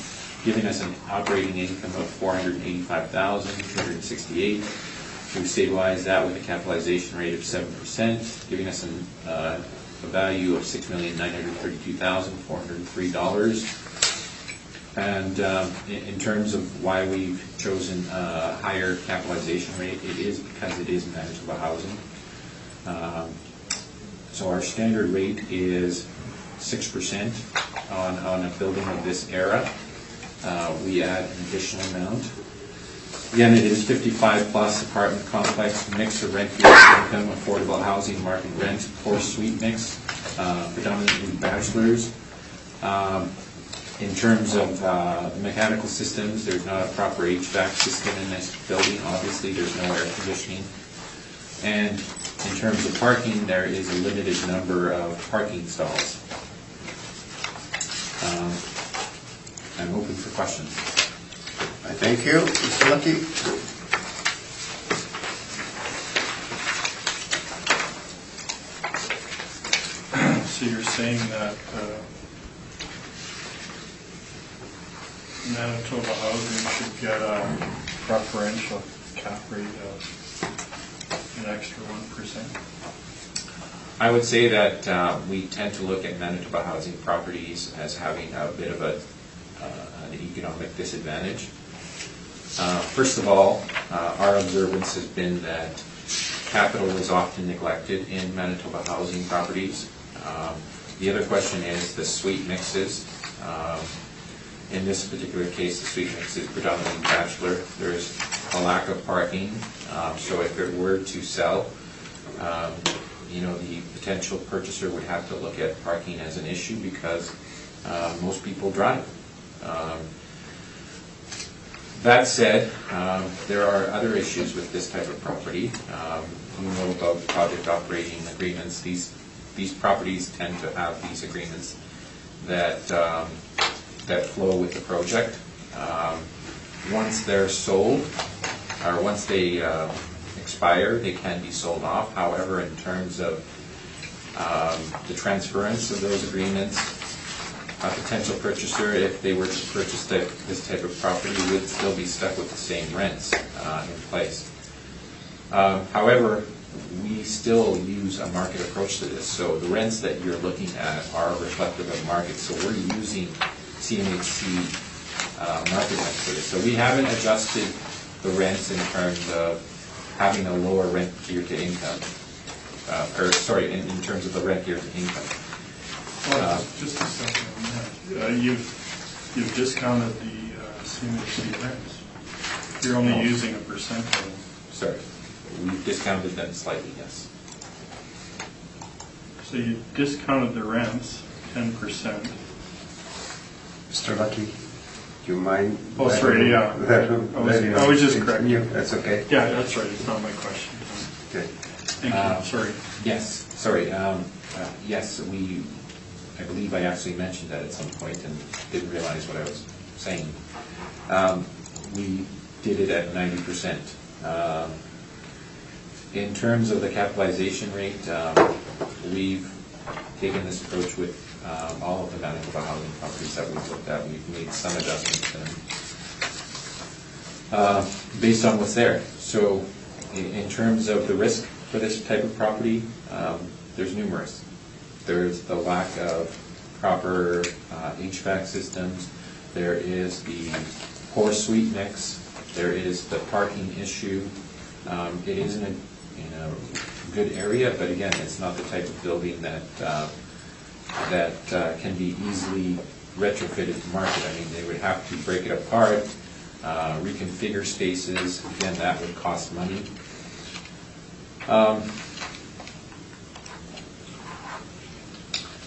giving us an operating income of 485,268. We've stabilized that with a capitalization rate of 7%, giving us a value of $6,932,403. And in terms of why we've chosen a higher capitalization rate, it is because it is Manitoba Housing. So our standard rate is 6% on a building of this era. We add an additional amount. Again, it is 55 plus apartment complex, mix of rent income, affordable housing, market rent, 4 suite mix, predominantly bachelors. In terms of mechanical systems, there's not a proper HVAC system in this building. Obviously, there's no air conditioning. And in terms of parking, there is a limited number of parking stalls. I'm open for questions. I thank you. Mr. Lucky? So you're saying that Manitoba Housing should get a preferential cap rate of an extra 1%? I would say that we tend to look at Manitoba Housing properties as having a bit of an economic disadvantage. First of all, our observance has been that capital is often neglected in Manitoba Housing properties. The other question is the suite mixes. In this particular case, the suite mix is predominantly bachelor. There's a lack of parking, so if it were to sell, the potential purchaser would have to look at parking as an issue because most people drive. That said, there are other issues with this type of property. You know about project operating agreements. These properties tend to have these agreements that flow with the project. Once they're sold, or once they expire, they can be sold off. However, in terms of the transference of those agreements, a potential purchaser, if they were to purchase this type of property, would still be stuck with the same rents in place. However, we still use a market approach to this. So the rents that you're looking at are reflective of market. So we're using CMHC market rents for this. So we haven't adjusted the rents in terms of having a lower rent geared to income, in terms of the rent geared to income. Well, just a second on that. You've discounted the CMHC rents. You're only using a percent of them. Sorry, we've discounted them slightly, yes. So you discounted the rents 10%. Mr. Lucky, do you mind? Oh, sorry, yeah. I was just correcting you. That's okay. Yeah, that's right, it's not my question. Okay. Thank you, sorry. Yes, sorry. Yes, I believe I actually mentioned that at some point and didn't realize what I was saying. We did it at 90%. In terms of the capitalization rate, we've taken this approach with all of the Manitoba housing properties that we've looked at. We've made some adjustments based on what's there. So in terms of the risk for this type of property, there's numerous. There's the lack of proper HVAC systems. There is the poor suite mix. There is the parking issue. It is in a good area, but again, it's not the type of building that can be easily retrofitted to market. I mean, they would have to break it apart, reconfigure spaces. Again, that would cost money.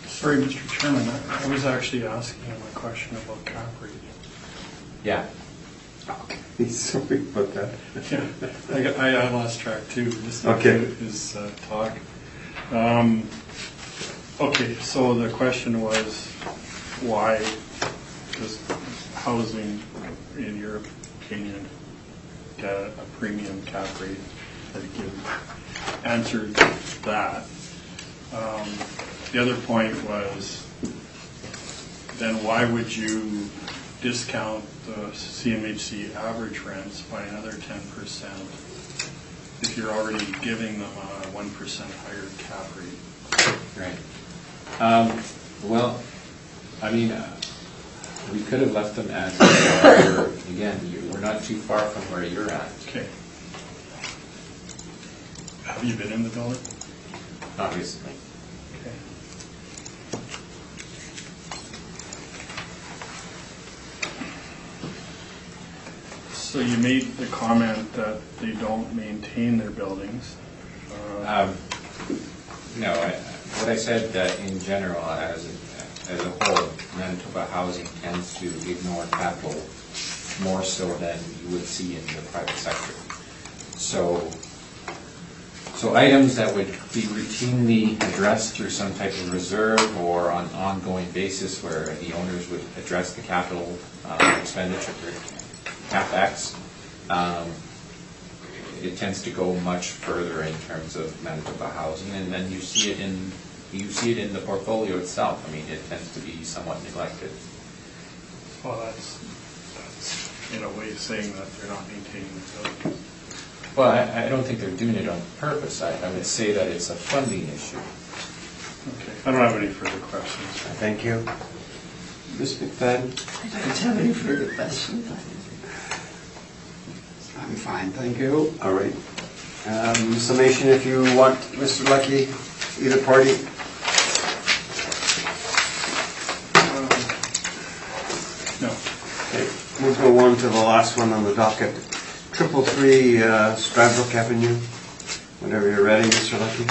Sorry, Mr. Chairman, I was actually asking him a question about cap rate. Yeah. Okay, sorry about that. Yeah, I lost track too, listening Okay. to his talk. Okay, so the question was why does housing, in your opinion, get a premium cap rate? I think you answered that. The other point was, then why would you discount the CMHC average rents by another 10% if you're already giving them a 1% higher cap rate? Right. Well, I mean, we could have left them as they are. Again, we're not too far from where you're at. Okay. Have you been in the building? Not recently. Okay. So you made the comment that they don't maintain their buildings. No, what I said in general, as a whole, Manitoba Housing tends to ignore capital more so than you would see in the private sector. So items that would be routinely addressed through some type of reserve or on an ongoing basis where the owners would address the capital expenditure, CapEx, it tends to go much further in terms of Manitoba Housing, and then you see it in the portfolio itself. I mean, it tends to be somewhat neglected. Well, that's in a way saying that they're not maintaining the buildings. Well, I don't think they're doing it on purpose. I would say that it's a funding issue. Okay, I don't have any further questions. Thank you. Ms. McFadden? I don't have any further questions. I'm fine, thank you. All right. Summation if you want, Mr. Lucky, either party. No. Okay, we'll go on to the last one on the docket. 333 Stradbrook Avenue. Whenever you're ready, Mr. Lucky.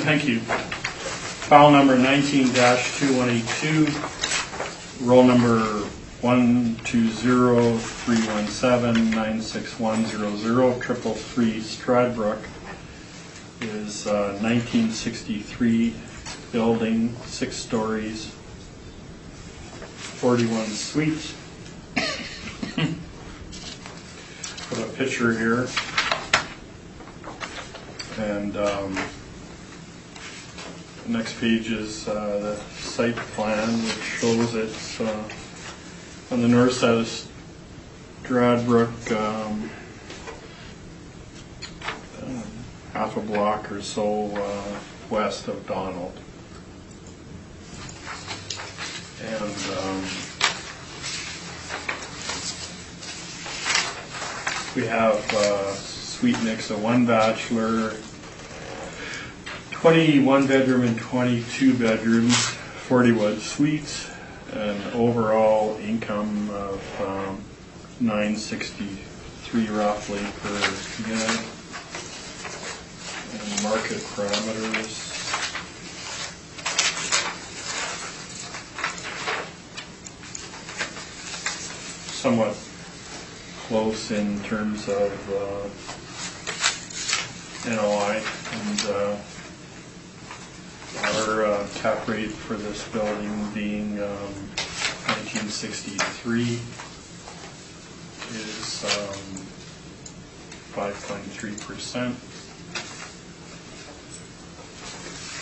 Thank you. File number 19-2182, roll number 12031796100, 333 Stradbrook is 1963 building, 6 stories, 41 suites. Put a picture here. And Next page is the site plan, which shows it on the north side of Stradbrook, half a block or so west of Donald. And we have suite mix of 1 bachelor, 21 bedroom and 22 bedrooms, 40-wood suites, an overall income of $963 roughly per unit, and market parameters. Somewhat close in terms of NOI, and our cap rate for this building being 1963 is 5.3%.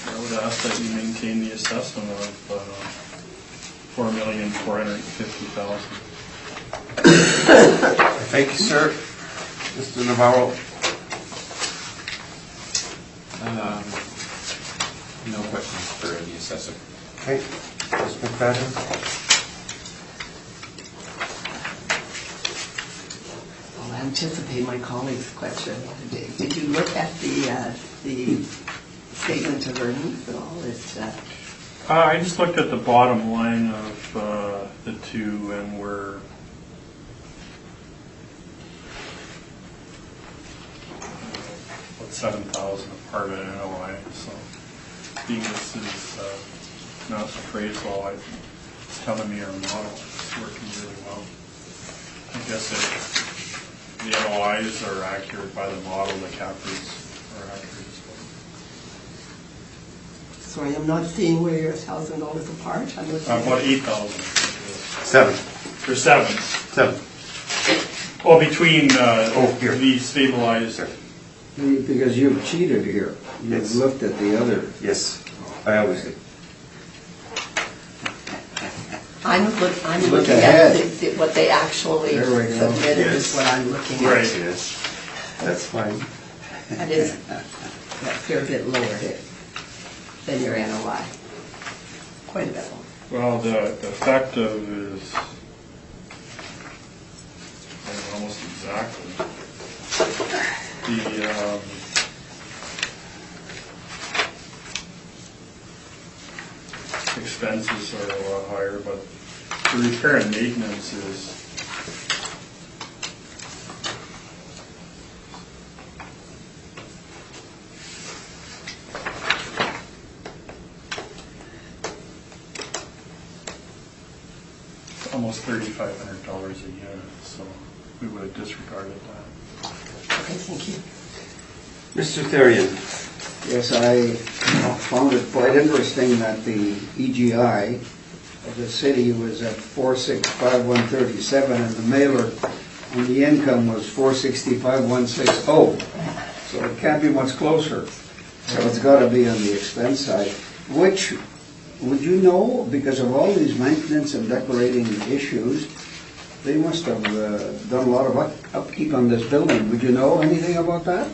I would ask that you maintain the assessment of $4,450,000. Thank you, sir. Mr. Navarro? No questions for the assessor. Okay. Ms. McFadden? I'll anticipate my colleague's question. Did you look at the statement of earnings at all? I just looked at the bottom line of the two, and we're about 7,000 apart at NOI. So, being this is not appraisal, it's telling me our model is working really well. I guess the NOIs are accurate by the model, the cap rates are accurate as well. Sorry, I'm not seeing where you're $1,000 apart. I'm looking at About 8,000. 7. Or 7. 7. Well, between here. the stabilized. Because you've cheated here. You've Yes. looked at the other. Yes, I always do. I'm Look looking ahead. at what they actually There we go. submitted Yes. is what I'm looking at. Right. Yes. That's fine. That is a fair bit lower than your NOI. Quite a bit lower. Well, the effective is almost exactly. The expenses are a lot higher, but the repair and maintenance is almost $3,500 a unit, so we would have disregarded that. Okay, thank you. Mr. Therian? Yes, I found it quite interesting that the EGI of the city was at 465,137, and the mailer on the income was 465,160. So it can't be much closer. So it's got to be on the expense side. Which, would you know, because of all these maintenance and decorating issues, they must have done a lot of upkeep on this building. Would you know anything about that?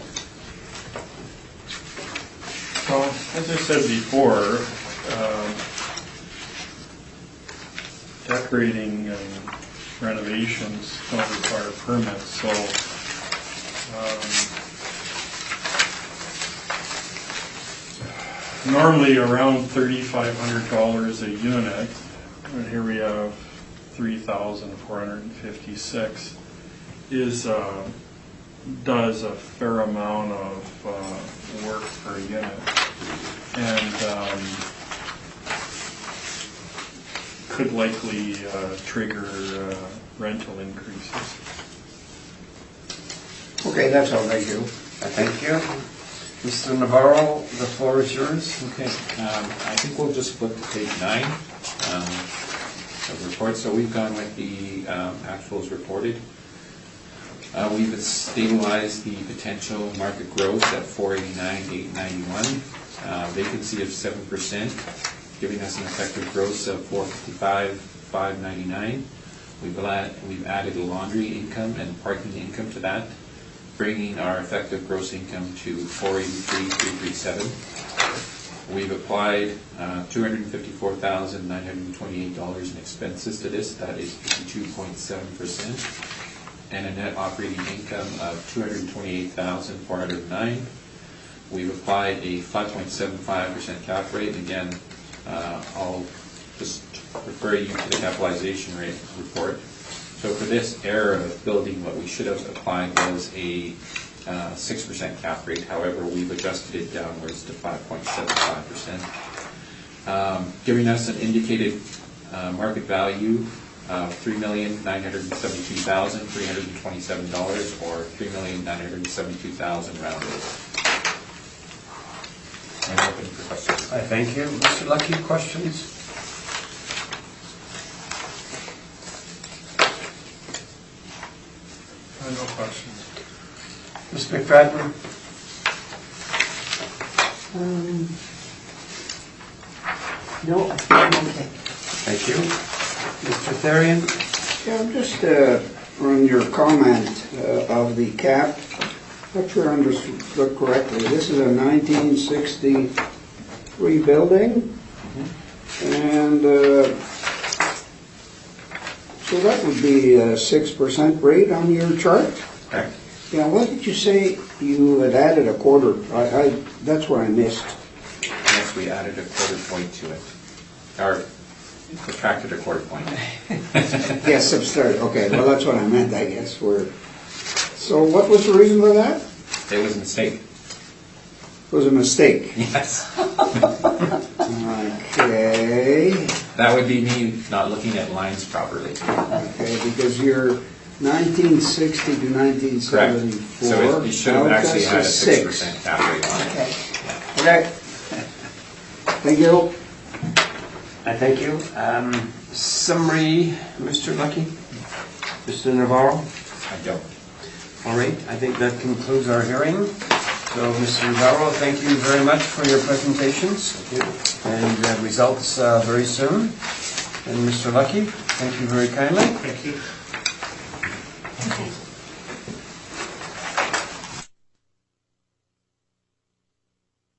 Well, as I said before, decorating and renovations don't require permits, so normally around $3,500 a unit, and here we have 3,456, does a fair amount of work per unit, and could likely trigger rental increases. Okay, that's all. Thank you. Thank you. Mr. Navarro, the floor is yours. Okay, I think we'll just flip to page 9 of the report. So we've gone with the actuals reported. We've stabilized the potential market growth at 489 to 891. vacancy of 7%, giving us an effective gross of $455,599. We've added laundry income and parking income to that, bringing our effective gross income to $483,337. We've applied $254,928 in expenses to this. That is 52.7%, and a net operating income of $228,409. We've applied a 5.75% cap rate. Again, I'll just refer you to the capitalization rate report. So for this era of building, what we should have applied was a 6% cap rate. However, we've adjusted it downwards to 5.75%, giving us an indicated market value of $3,972,327, or $3,972,000 rounded. I'm open for questions. I thank you. Mr. Lucky, questions? No questions. Ms. McFadden? No, I think I'm okay. Thank you. Mr. Therian? Yeah, just on your comment of the cap, not sure I understood correctly. This is a 1963 building, and so that would be a 6% rate on your chart? Correct. Yeah, what did you say you had added a quarter? That's what I missed. Yes, we added a quarter point to it, or subtracted a quarter point. Yes, subtract. Okay, well, that's what I meant, I guess. So what was the reason for that? It was a mistake. It was a mistake. Yes. Okay. That would be me not looking at lines properly. Okay, because you're 1960 to 1974. Correct. So it should have actually had a 6% cap rate on it. Okay. Thank you. I thank you. Summary, Mr. Lucky? Mr. Navarro? I don't. All right, I think that concludes our hearing. So, Mr. Navarro, thank you very much for your presentations. Thank you. And results very soon. And Mr. Lucky, thank you very kindly. Thank you. Okay.